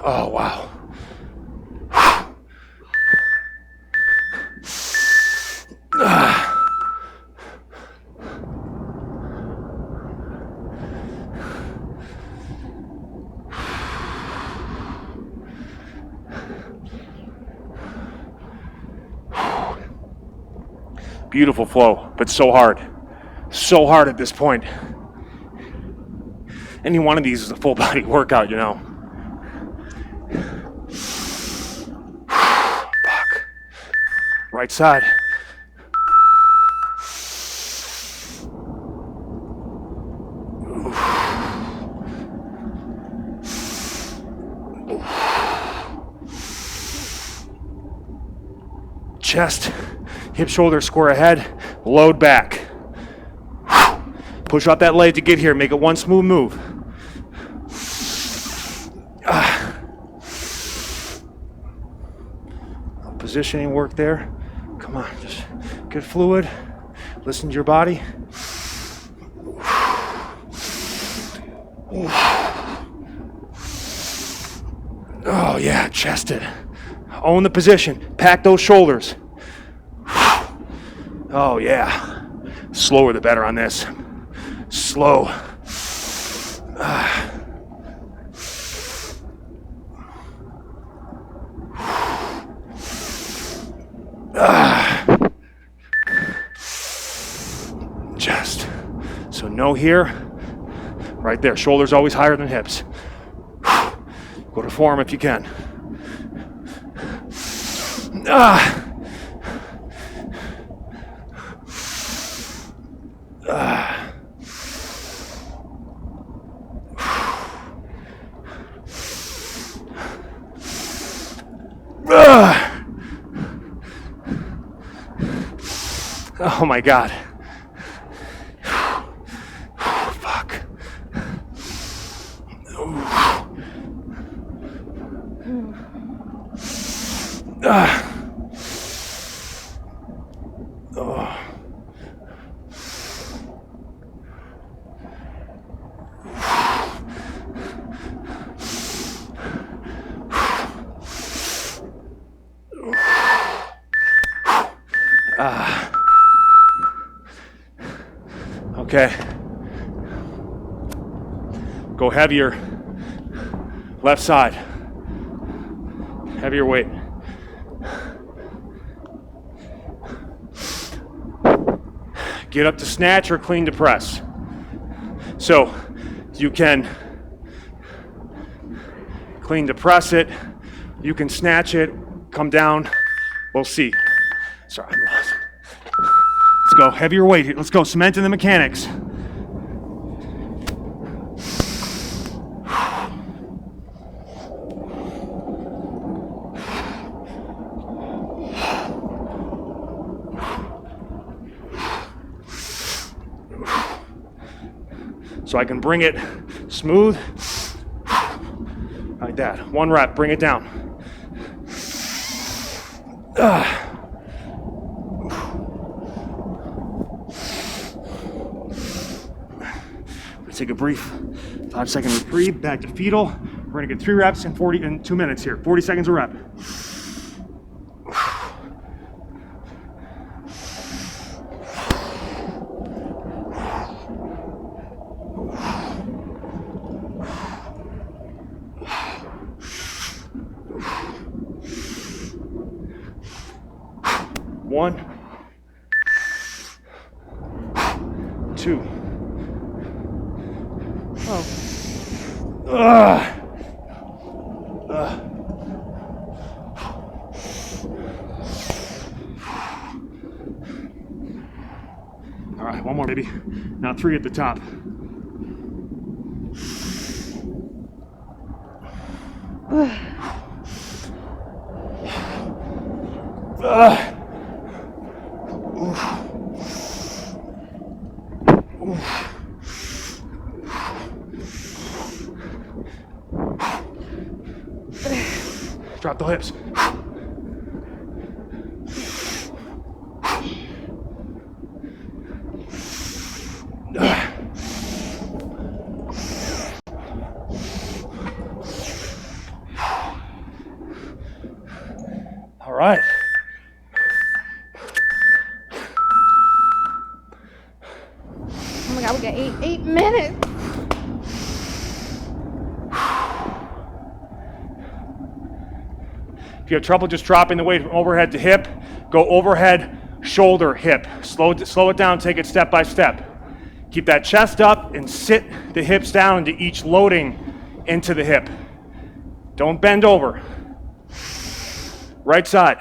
Oh, wow. Beautiful flow, but so hard. So hard at this point. Any one of these is a full body workout, you know. Fuck. Right side. Chest, hip, shoulder, square ahead, load back. Push out that leg to get here, make it one smooth move. Positioning work there. Come on, just get fluid. Listen to your body. Oh yeah, chested. Own the position. Pack those shoulders. Oh yeah. Slower the better on this. Slow. Chest. So no here. Right there. Shoulders always higher than hips. Go to form if you can. Oh my God. Fuck. Okay. Go heavier. Left side. Heavier weight. Get up to snatch or clean to press. So you can clean to press it. You can snatch it, come down. We'll see. Sorry, I'm lost. Let's go, heavier weight. Let's go, cement in the mechanics. So I can bring it smooth, like that. One rep, bring it down. Take a brief 5-second reprieve, back to fetal. We're gonna get 3 reps in 2 minutes here. 40 seconds a rep. One, 2. All right, one more, baby. Now 3 at the top. Drop the hips. All right. Oh my God, we got 8 minutes. If you have trouble just dropping the weight from overhead to hip, go overhead, shoulder, hip. Slow it down, take it step by step. Keep that chest up and sit the hips down into each loading into the hip. Don't bend over. Right side.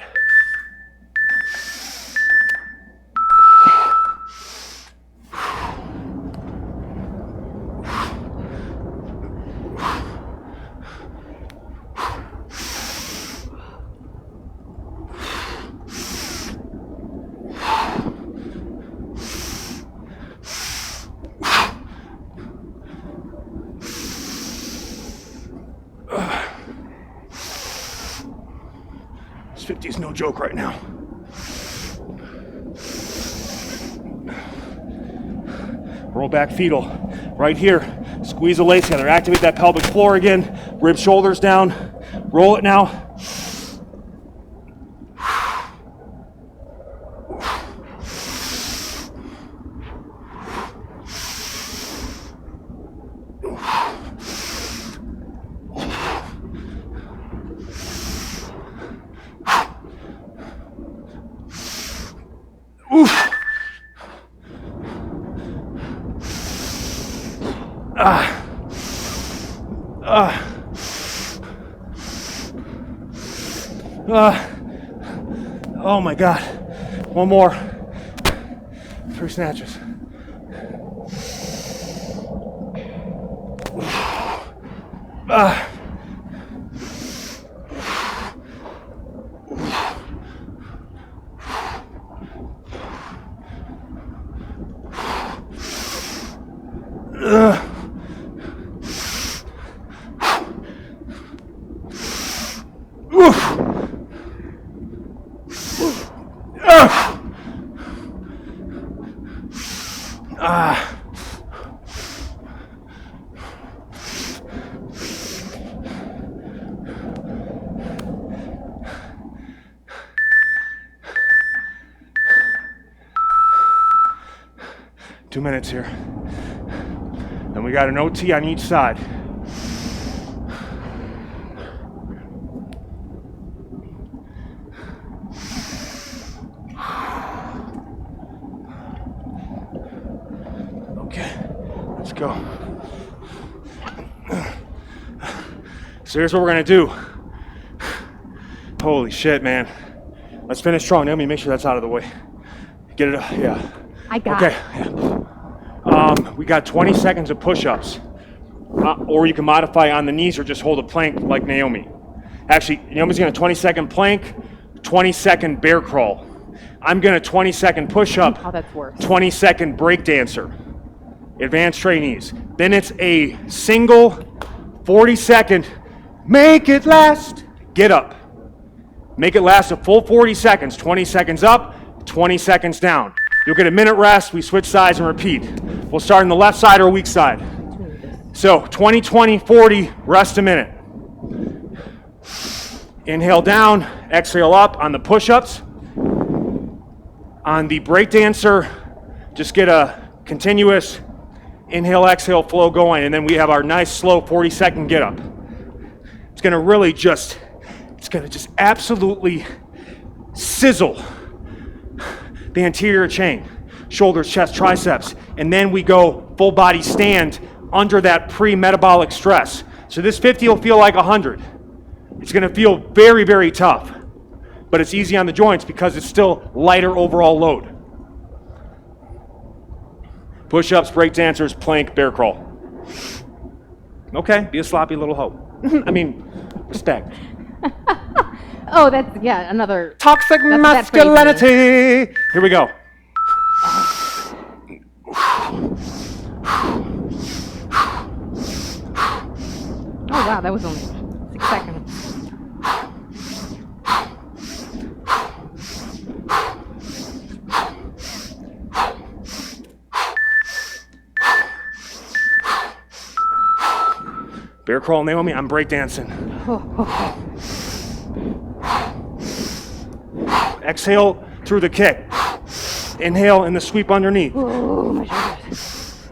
This 50 is no joke right now. Roll back fetal. Right here. Squeeze the legs together. Activate that pelvic floor again. Rib shoulders down. Roll it now. Oof. Oh my God. One more. 3 snatches. Two minutes here. Then we got an OT on each side. Okay, let's go. So here's what we're gonna do. Holy shit, man. Let's finish strong. Naomi, make sure that's out of the way. Get it, yeah. I got Okay. it. Yeah. We got 20 seconds of push-ups. Or you can modify on the knees or just hold a plank like Naomi. Actually, Naomi's gonna 20-second plank, 20-second bear crawl. I'm gonna 20-second push-up, Oh, that's worse. 20-second break dancer. Advanced trainees. Then it's a single 40-second, make it last, get up. Make it last a full 40 seconds, 20 seconds up, 20 seconds down. You'll get a minute rest, we switch sides and repeat. We'll start on the left side or weak side. So 20, 20, 40, rest a minute. Inhale down, exhale up on the push-ups. On the break dancer, just get a continuous inhale, exhale flow going, and then we have our nice slow 40-second get up. It's gonna really just, it's gonna just absolutely sizzle the anterior chain, shoulders, chest, triceps, and then we go full body stand under that pre-metabolic stress. So this 50 will feel like 100. It's gonna feel very, very tough, but it's easy on the joints because it's still lighter overall load. Push-ups, break dancers, plank, bear crawl. Okay, be a sloppy little hoe. I mean, respect. Oh, that's, yeah, another. Toxic That's masculinity. Here we go. Oh, wow, that was only 6 seconds. Bear crawl, Naomi, I'm breakdancing. Exhale through the kick. Inhale in the sweep underneath. Oh, my shoulders.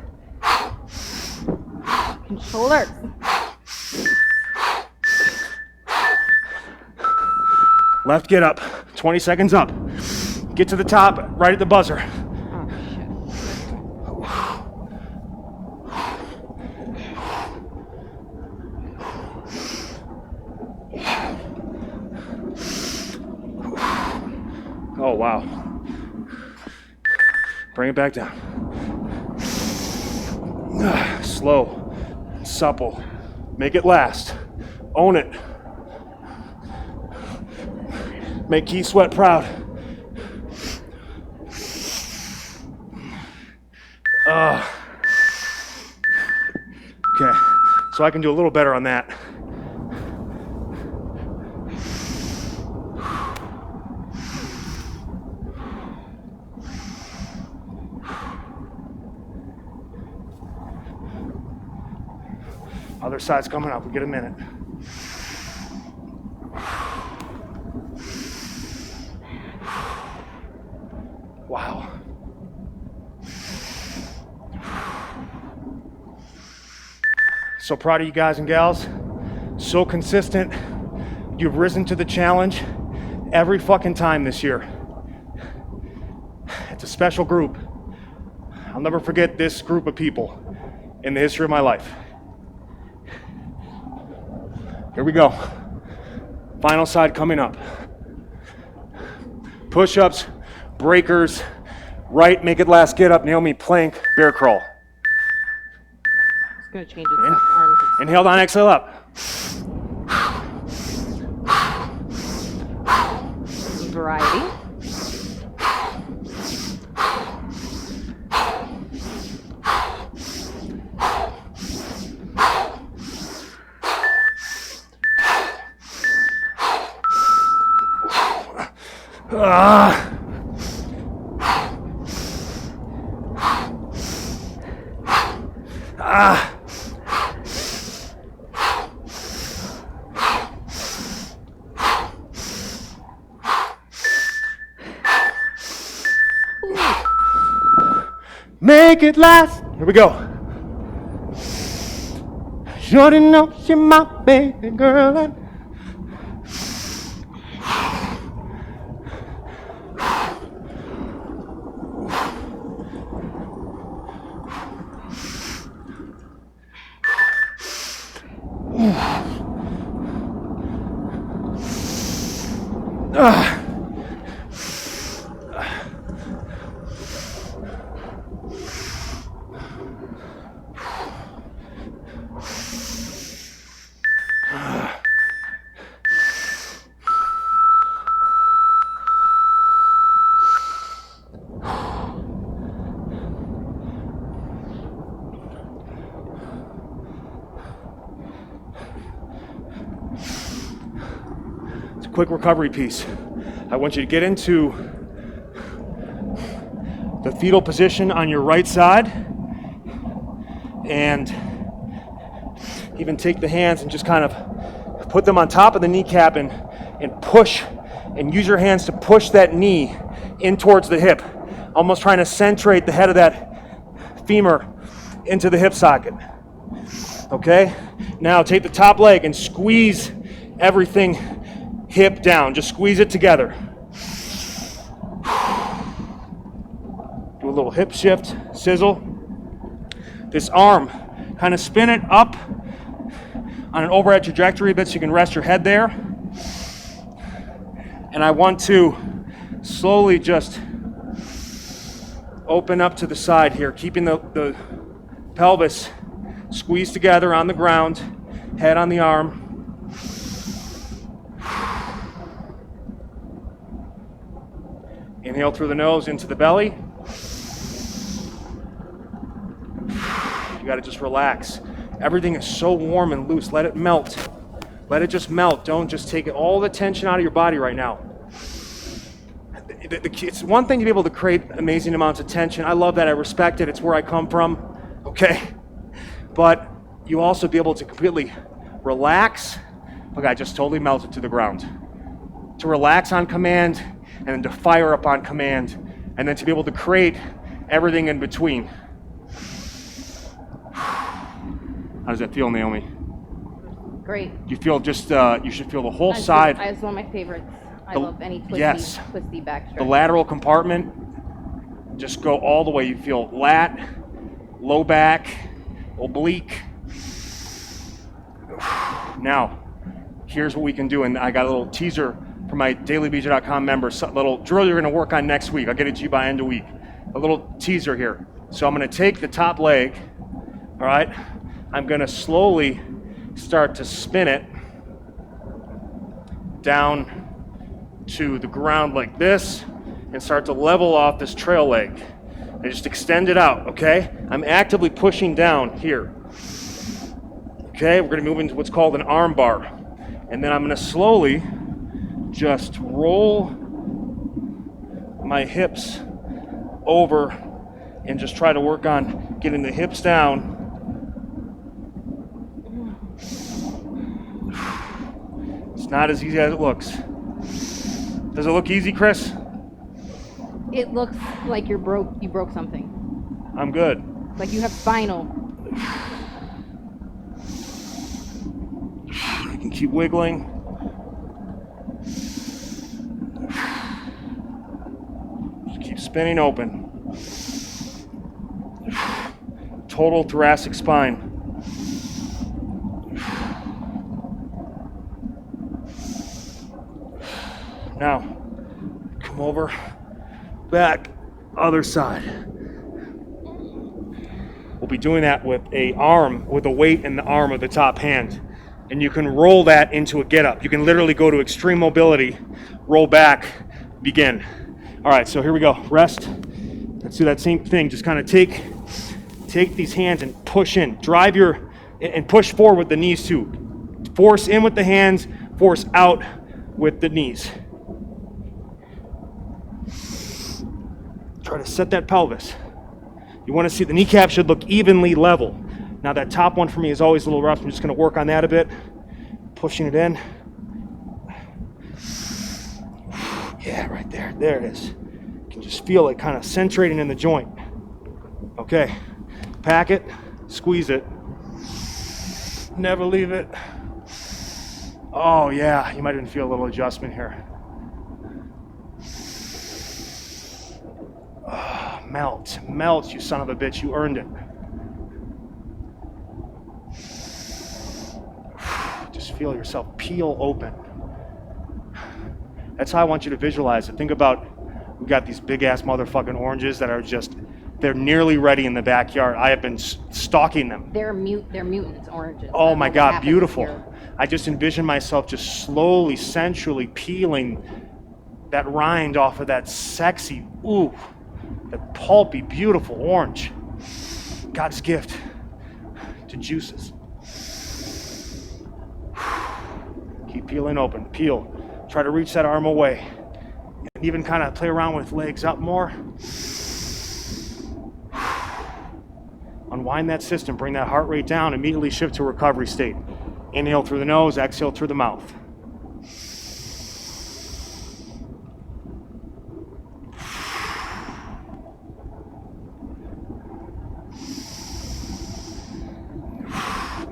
And shoulders. Left get up, 20 seconds up. Get to the top, right at the buzzer. Oh, shit. Oh, wow. Bring it back down. Slow, supple. Make it last. Own it. Make Key Sweat proud. Okay, so I can do a little better on that. Other side's coming up, we get a minute. Wow. So proud of you guys and gals. So consistent. You've risen to the challenge every fucking time this year. It's a special group. I'll never forget this group of people in the history of my life. Here we go. Final side coming up. Push-ups, breakers, right, make it last, get up, Naomi, plank, bear crawl. It's gonna change its arms. Inhale down, exhale up. Variety. Make it last. Here we go. Shorty knows you're my baby girl. And quick recovery piece. I want you to get into the fetal position on your right side and even take the hands and just kind of put them on top of the kneecap and push and use your hands to push that knee in towards the hip, almost trying to centrate the head of that femur into the hip socket. Okay? Now take the top leg and squeeze everything hip down. Just squeeze it together. Do a little hip shift, sizzle. This arm, kind of spin it up on an overhead trajectory a bit so you can rest your head there. And I want to slowly just open up to the side here, keeping the pelvis squeezed together on the ground, head on the arm. Inhale through the nose into the belly. You got to just relax. Everything is so warm and loose. Let it melt. Let it just melt. Don't just take all the tension out of your body right now. It's one thing to be able to create amazing amounts of tension. I love that. I respect it. It's where I come from. Okay? But you also be able to completely relax. Look, I just totally melted to the ground. To relax on command, and then to fire up on command, and then to be able to create everything in between. How does that feel, Naomi? Great. You feel just, you should feel the whole side. It's one of my favorites. I love any twisty back stretch. The lateral compartment, just go all the way. You feel lat, low back, oblique. Now, here's what we can do, and I got a little teaser for my dailybj.com members, a little drill you're gonna work on next week. I'll get it to you by end of week. A little teaser here. So I'm gonna take the top leg, all right? I'm gonna slowly start to spin it down to the ground like this and start to level off this trail leg. And just extend it out, okay? I'm actively pushing down here. Okay, we're gonna move into what's called an arm bar. And then I'm gonna slowly just roll my hips over and just try to work on getting the hips down. It's not as easy as it looks. Does it look easy, Chris? It looks like you broke something. I'm good. Like you have spinal. You can keep wiggling. Just keep spinning open. Total thoracic spine. Now, come over, back, other side. We'll be doing that with a arm, with a weight in the arm of the top hand. And you can roll that into a get up. You can literally go to extreme mobility, roll back, begin. All right, so here we go. Rest. Let's do that same thing. Just kind of take these hands and push in. Drive and push forward with the knees too. Force in with the hands, force out with the knees. Try to set that pelvis. You want to see the kneecap should look evenly level. Now that top one for me is always a little rough. I'm just going to work on that a bit. Pushing it in. Yeah, right there. There it is. You can just feel it kind of centrating in the joint. Okay. Pack it. Squeeze it. Never leave it. Oh, yeah. You might even feel a little adjustment here. Oh, melt, you son of a bitch. You earned it. Just feel yourself peel open. That's how I want you to visualize it. Think about, we got these big ass motherfucking oranges that are just, they're nearly ready in the backyard. I have been stalking them. They're mutants, oranges. Oh my God, beautiful. I just envision myself just slowly, sensually peeling that rind off of that sexy, that pulpy, beautiful orange. God's gift to juices. Keep peeling open, peel. Try to reach that arm away. And even kind of play around with legs up more. Unwind that system, bring that heart rate down, immediately shift to recovery state. Inhale through the nose, exhale through the mouth.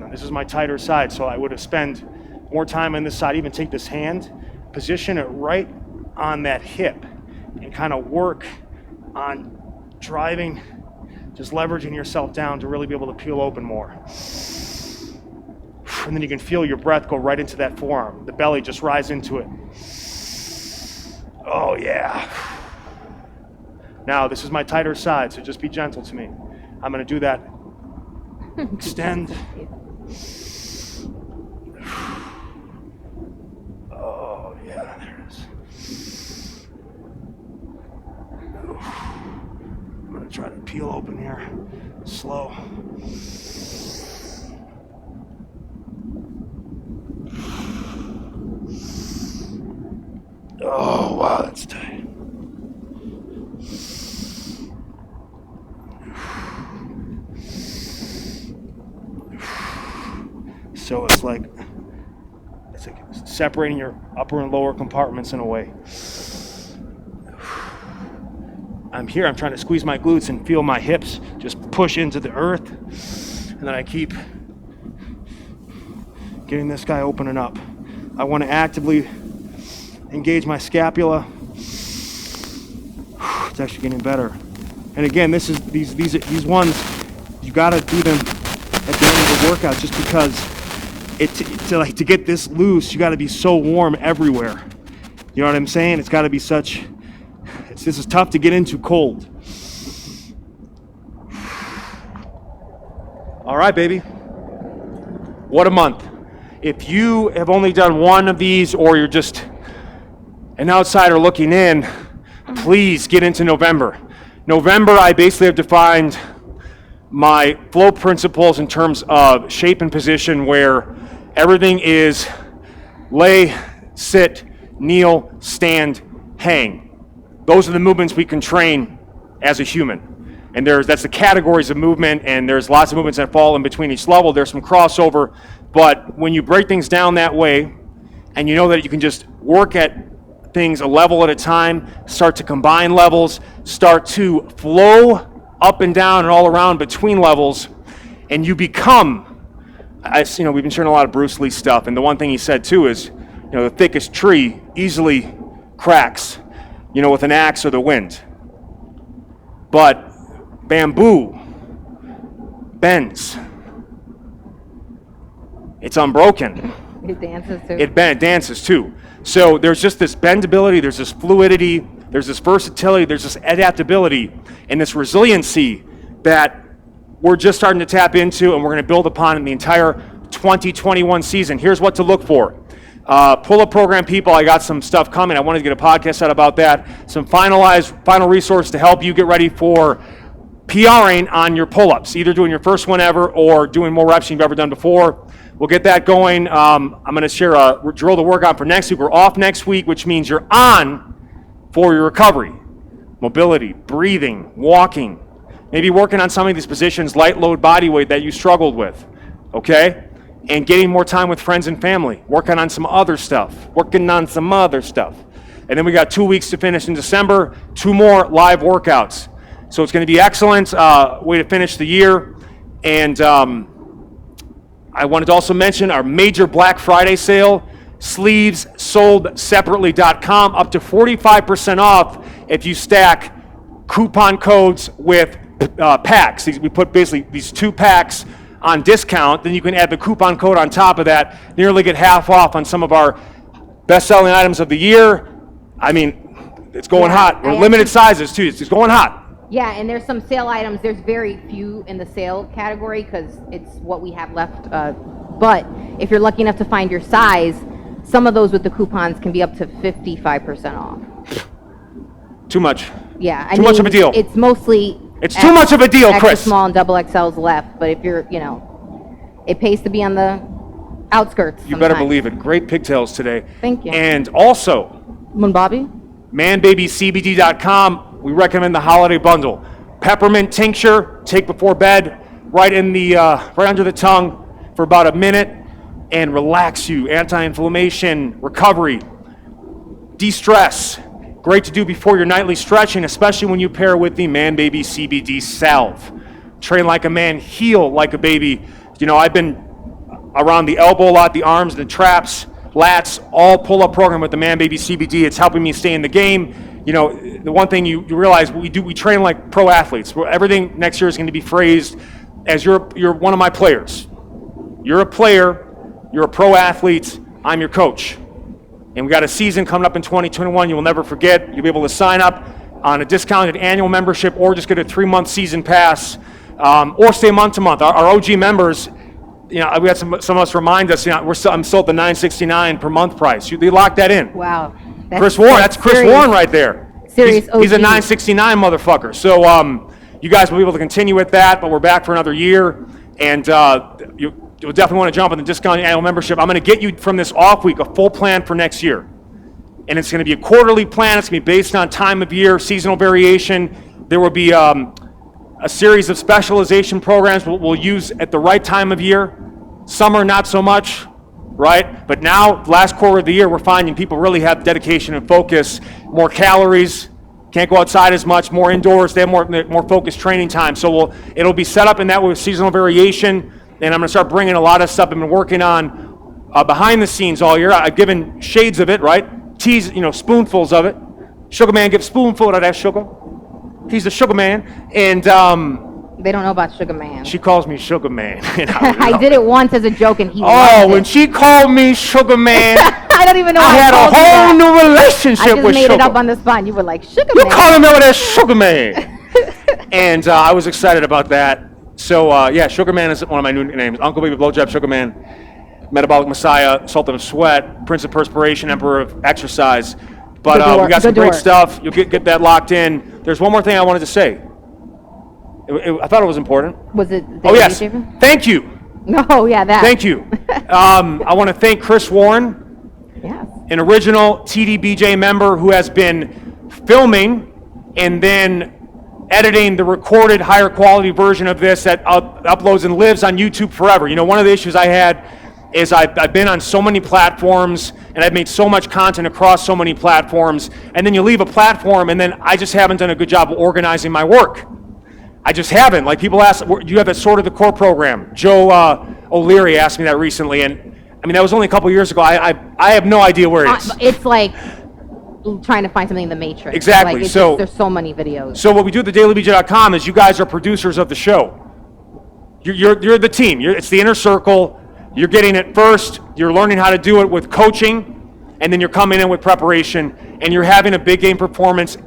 Now, this is my tighter side, so I would have spent more time on this side. Even take this hand, position it right on that hip, and kind of work on driving, just leveraging yourself down to really be able to peel open more. And then you can feel your breath go right into that forearm. The belly just rise into it. Oh yeah. Now this is my tighter side, so just be gentle to me. I'm gonna do that. Extend. Oh yeah, there it is. I'm gonna try to peel open here, slow. Oh, wow, that's tight. So it's like separating your upper and lower compartments in a way. I'm here, I'm trying to squeeze my glutes and feel my hips just push into the earth. And then I keep getting this guy opening up. I want to actively engage my scapula. It's actually getting better. And again, this is these ones, you got to do them at the end of the workout, just because to get this loose, you got to be so warm everywhere. You know what I'm saying? It's got to be such, this is tough to get into cold. All right, baby. What a month. If you have only done one of these or you're just an outsider looking in, please get into November. November, I basically have defined my flow principles in terms of shape and position, where everything is lay, sit, kneel, stand, hang. Those are the movements we can train as a human. And that's the categories of movement, and there's lots of movements that fall in between each level. There's some crossover, but when you break things down that way, and you know that you can just work at things a level at a time, start to combine levels, start to flow up and down and all around between levels, and you become, we've been sharing a lot of Bruce Lee stuff, and the one thing he said too is, the thickest tree easily cracks, with an axe or the wind. But bamboo bends. It's unbroken. It dances too. It dances too. So there's just this bendability, there's this fluidity, there's this versatility, there's this adaptability, and this resiliency that we're just starting to tap into, and we're going to build upon in the entire 2021 season. Here's what to look for. Pull-up program people, I got some stuff coming. I wanted to get a podcast out about that. Some final resource to help you get ready for PRing on your pull-ups, either doing your first one ever or doing more reps than you've ever done before. We'll get that going. I'm going to share a drill to work on for next week. We're off next week, which means you're on for your recovery. Mobility, breathing, walking, maybe working on some of these positions, light load body weight that you struggled with, okay? And getting more time with friends and family, working on some other stuff. And then we got 2 weeks to finish in December, 2 more live workouts. So it's going to be excellent way to finish the year. And I wanted to also mention our major Black Friday sale, sleeves sold separately.com, up to 45% off if you stack coupon codes with packs. We put basically these 2 packs on discount, then you can add the coupon code on top of that, nearly get half off on some of our best-selling items of the year. I mean, it's going hot. We're limited sizes too, it's going hot. Yeah, and there's some sale items. There's very few in the sale category because it's what we have left. But if you're lucky enough to find your size, some of those with the coupons can be up to 55% off. Too much. Yeah. Too much of a deal. It's mostly... It's too much of a deal, Chris. Extra small and double XLs left, but if you're, it pays to be on the outskirts. You better believe it. Great pigtails today. Thank you. And also, ManBaby? ManBabyCBD.com. We recommend the holiday bundle. Peppermint tincture, take before bed, right under the tongue for about a minute, and relax you. Anti-inflammation, recovery, de-stress. Great to do before your nightly stretching, especially when you pair with the ManBaby CBD salve. Train like a man, heal like a baby. I've been around the elbow a lot, the arms, the traps, lats, all pull-up program with the ManBaby CBD. It's helping me stay in the game. The one thing you realize, we train like pro athletes. Everything next year is going to be phrased as you're one of my players. You're a player, you're a pro athlete, I'm your coach. And we got a season coming up in 2021 you will never forget. You'll be able to sign up on a discounted annual membership or just get a 3-month season pass or stay month to month. Our OG members, we had some of us remind us, I'm still at the $9.69 per month price. They locked that in. Wow. Chris Warren, that's Chris serious, Warren right there. Serious OG. He's a $9.69 motherfucker. So you guys will be able to continue with that, but we're back for another year. And you'll definitely want to jump on the discounted annual membership. I'm going to get you from this off week a full plan for next year. And it's going to be a quarterly plan. It's going to be based on time of year, seasonal variation. There will be a series of specialization programs we'll use at the right time of year. Summer, not so much, right? But now, last quarter of the year, we're finding people really have dedication and focus, more calories, can't go outside as much, more indoors, they have more focused training time. So it'll be set up in that way with seasonal variation. And I'm going to start bringing a lot of stuff I've been working on behind the scenes all year. I've given shades of it, right? Spoonfuls of it. Sugar Man gives spoonful of that sugar. He's the Sugar Man. And they don't know about Sugar Man. She calls me Sugar Man. I did it once as a joke, and he when she called me Sugar Man, I don't even know. I had a whole new I relationship just with made Sugar. it up on the spot. You were like, Sugar You Man. calling me with that Sugar Man? And I was excited about that. So yeah, Sugar Man is one of my new names. Uncle Baby Blowjob, Sugar Man, Metabolic Messiah, Sultan of Sweat, Prince of Perspiration, Emperor of Exercise. But we got some great stuff. You'll get that locked in. There's one more thing I wanted to say. I thought it was important. Was it? Oh yes. Thank you. No, yeah, that. Thank you. I want to thank Chris Warren, Yes. an original TDBJ member who has been filming and then editing the recorded higher quality version of this that uploads and lives on YouTube forever. You know, one of the issues I had is I've been on so many platforms and I've made so much content across so many platforms, and then you leave a platform and then I just haven't done a good job of organizing my work. I just haven't. Like, people ask, do you have a Sort of the Core program? Joe O'Leary asked me that recently, and I mean, that was only a couple years ago. I have no idea where it is. It's like trying to find something in the Matrix. Exactly. Like, So there's so many videos. So what we do at thedailybj.com is you guys are producers of the show. You're the team. It's the inner circle. You're getting it first. You're learning how to do it with coaching, and then you're coming in with preparation, and you're having a big game performance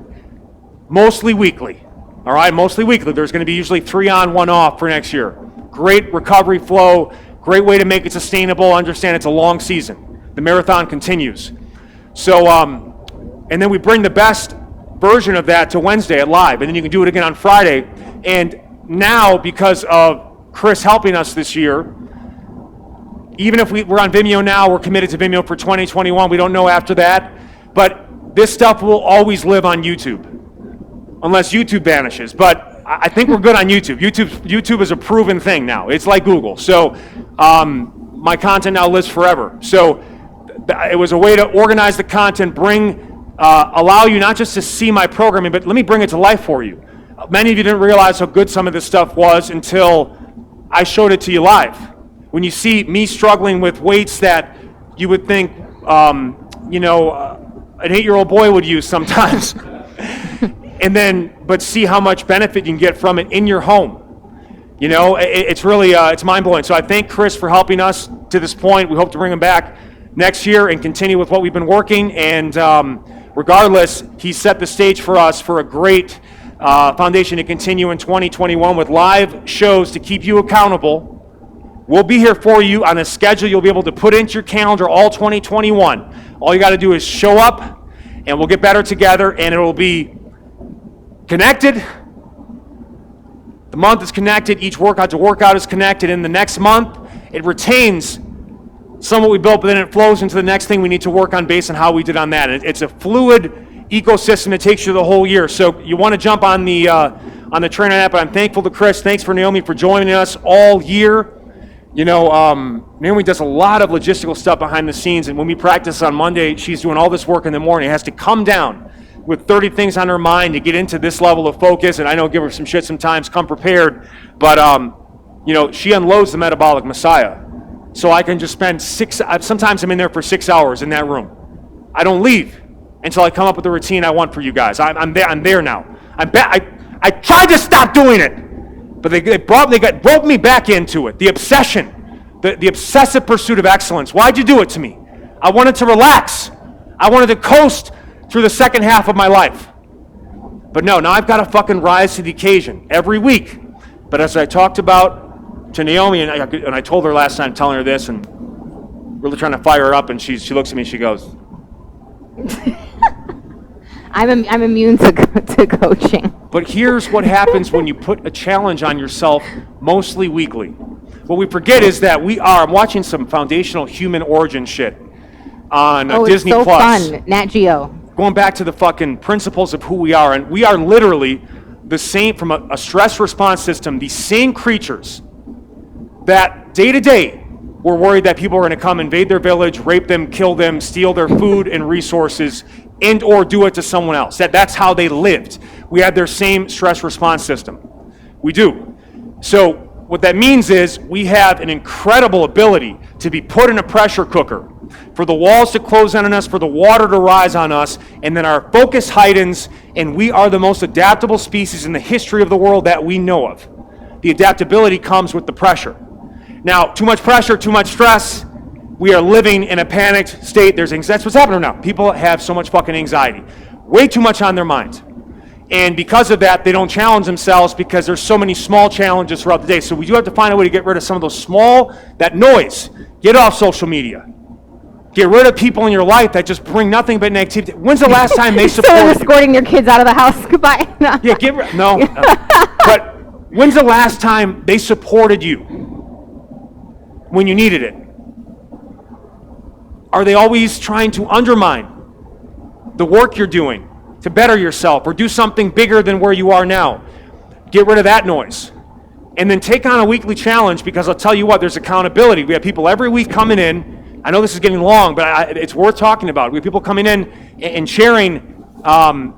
mostly weekly. All right, mostly weekly. There's going to be usually 3 on, 1 off for next year. Great recovery flow. Great way to make it sustainable. Understand it's a long season. The marathon continues. So, and then we bring the best version of that to Wednesday at live, and then you can do it again on Friday. And now, because of Chris helping us this year, even if we're on Vimeo now, we're committed to Vimeo for 2021. We don't know after that. But this stuff will always live on YouTube, unless YouTube vanishes. But I think we're good on YouTube. YouTube is a proven thing now. It's like Google. So my content now lives forever. So it was a way to organize the content, allow you not just to see my programming, but let me bring it to life for you. Many of you didn't realize how good some of this stuff was until I showed it to you live. When you see me struggling with weights that you would think, an 8-year-old boy would use sometimes, but see how much benefit you can get from it in your home. You know, it's really, it's mind-blowing. So I thank Chris for helping us to this point. We hope to bring him back next year and continue with what we've been working. And regardless, he set the stage for us for a great foundation to continue in 2021 with live shows to keep you accountable. We'll be here for you on a schedule you'll be able to put into your calendar all 2021. All you got to do is show up, and we'll get better together, and it will be connected. The month is connected. Each workout to workout is connected. In the next month, it retains some of what we built, but then it flows into the next thing we need to work on based on how we did on that. It's a fluid ecosystem that takes you the whole year. So you want to jump on the train on that, but I'm thankful to Chris. Thanks for Naomi for joining us all year. You know, Naomi does a lot of logistical stuff behind the scenes, and when we practice on Monday, she's doing all this work in the morning. It has to come down with 30 things on her mind to get into this level of focus, and I know give her some shit sometimes, come prepared, but she unloads the Metabolic Messiah. So I can just spend sometimes I'm in there for 6 hours in that room. I don't leave until I come up with the routine I want for you guys. I'm there now. I tried to stop doing it, but they brought me back into it. The obsession, the obsessive pursuit of excellence. Why'd you do it to me? I wanted to relax. I wanted to coast through the second half of my life. But no, now I've got to fucking rise to the occasion every week. But as I talked about to Naomi, and I told her last time, telling her this, and really trying to fire her up, and she looks at me and she goes, I'm immune to coaching. But here's what happens when you put a challenge on yourself, mostly weekly. What we forget is that I'm watching some foundational human origin shit on Disney it's so Plus. fun, Nat Geo. Going back to the fucking principles of who we are, and we are literally the same, from a stress response system, the same creatures that day to day we're worried that people are going to come invade their village, rape them, kill them, steal their food and resources, and or do it to someone else. That's how they lived. We have their same stress response system. We do. So what that means is we have an incredible ability to be put in a pressure cooker, for the walls to close in on us, for the water to rise on us, and then our focus heightens, and we are the most adaptable species in the history of the world that we know of. The adaptability comes with the pressure. Now, too much pressure, too much stress, we are living in a panicked state. That's what's happening now. People have so much fucking anxiety, way too much on their mind. And because of that, they don't challenge themselves because there's so many small challenges throughout the day. So we do have to find a way to get rid of some of those that noise. Get off social media. Get rid of people in your life that just bring nothing but negativity. When's the last time they supported you? Escorting your kids out of the house. Goodbye. No. Yeah, no. But when's the last time they supported you when you needed it? Are they always trying to undermine the work you're doing to better yourself or do something bigger than where you are now? Get rid of that noise. And then take on a weekly challenge, because I'll tell you what, there's accountability. We have people every week coming in. I know this is getting long, but it's worth talking about. We have people coming in and sharing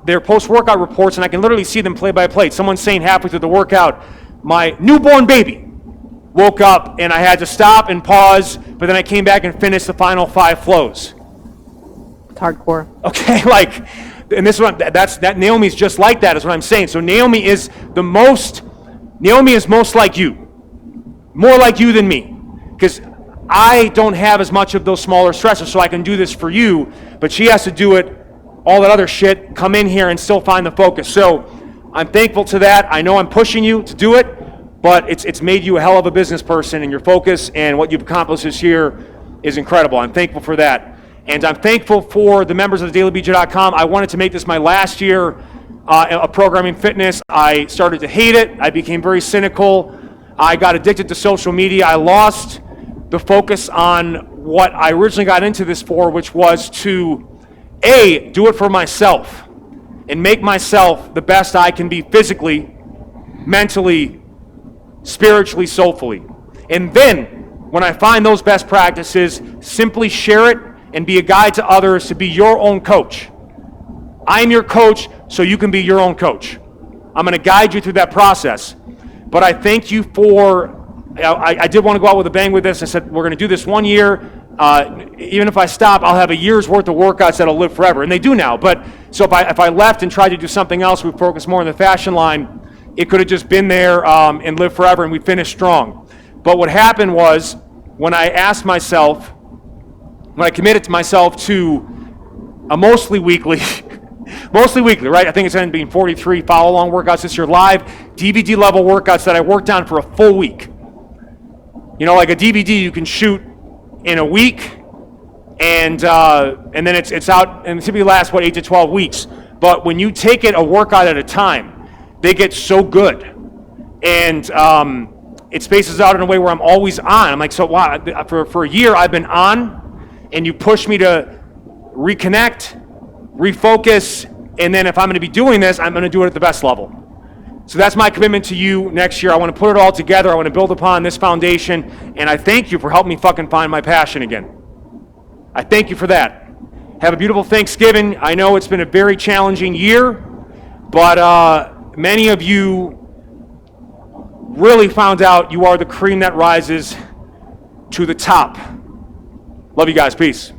their post-workout reports, and I can literally see them play by play. Someone's saying halfway through the workout, my newborn baby woke up and I had to stop and pause, but then I came back and finished the final 5 flows. It's hardcore. Okay, and this is what Naomi's just like that, is what I'm saying. So Naomi is most like you, more like you than me, because I don't have as much of those smaller stressors, so I can do this for you, but she has to do it, all that other shit, come in here and still find the focus. So I'm thankful to that. I know I'm pushing you to do it, but it's made you a hell of a business person, and your focus and what you've accomplished this year is incredible. I'm thankful for that. And I'm thankful for the members of thedailybj.com. I wanted to make this my last year of programming fitness. I started to hate it. I became very cynical. I got addicted to social media. I lost the focus on what I originally got into this for, which was to, do it for myself and make myself the best I can be physically, mentally, spiritually, soulfully. And then, when I find those best practices, simply share it and be a guide to others to be your own coach. I'm your coach, so you can be your own coach. I'm going to guide you through that process. But I thank you for, I did want to go out with a bang with this. I said, we're going to do this 1 year. Even if I stop, I'll have a year's worth of workouts that'll live forever. And they do now. But so if I left and tried to do something else, we focus more on the fashion line, it could have just been there and lived forever, and we finished strong. But what happened was, when I committed to myself to a mostly weekly, right? I think it's ended up being 43 follow-along workouts this year, live DVD level workouts that I worked on for a full week. You know, like a DVD you can shoot in a week, and then it's out, and it typically lasts 8 to 12 weeks. But when you take it a workout at a time, they get so good, and it spaces out in a way where I'm always on. I'm like, so wow, for a year I've been on, and you push me to reconnect, refocus, and then if I'm going to be doing this, I'm going to do it at the best level. So that's my commitment to you next year. I want to put it all together. I want to build upon this foundation, and I thank you for helping me fucking find my passion again. I thank you for that. Have a beautiful Thanksgiving. I know it's been a very challenging year, but many of you really found out you are the cream that rises to the top. Love you guys. Peace.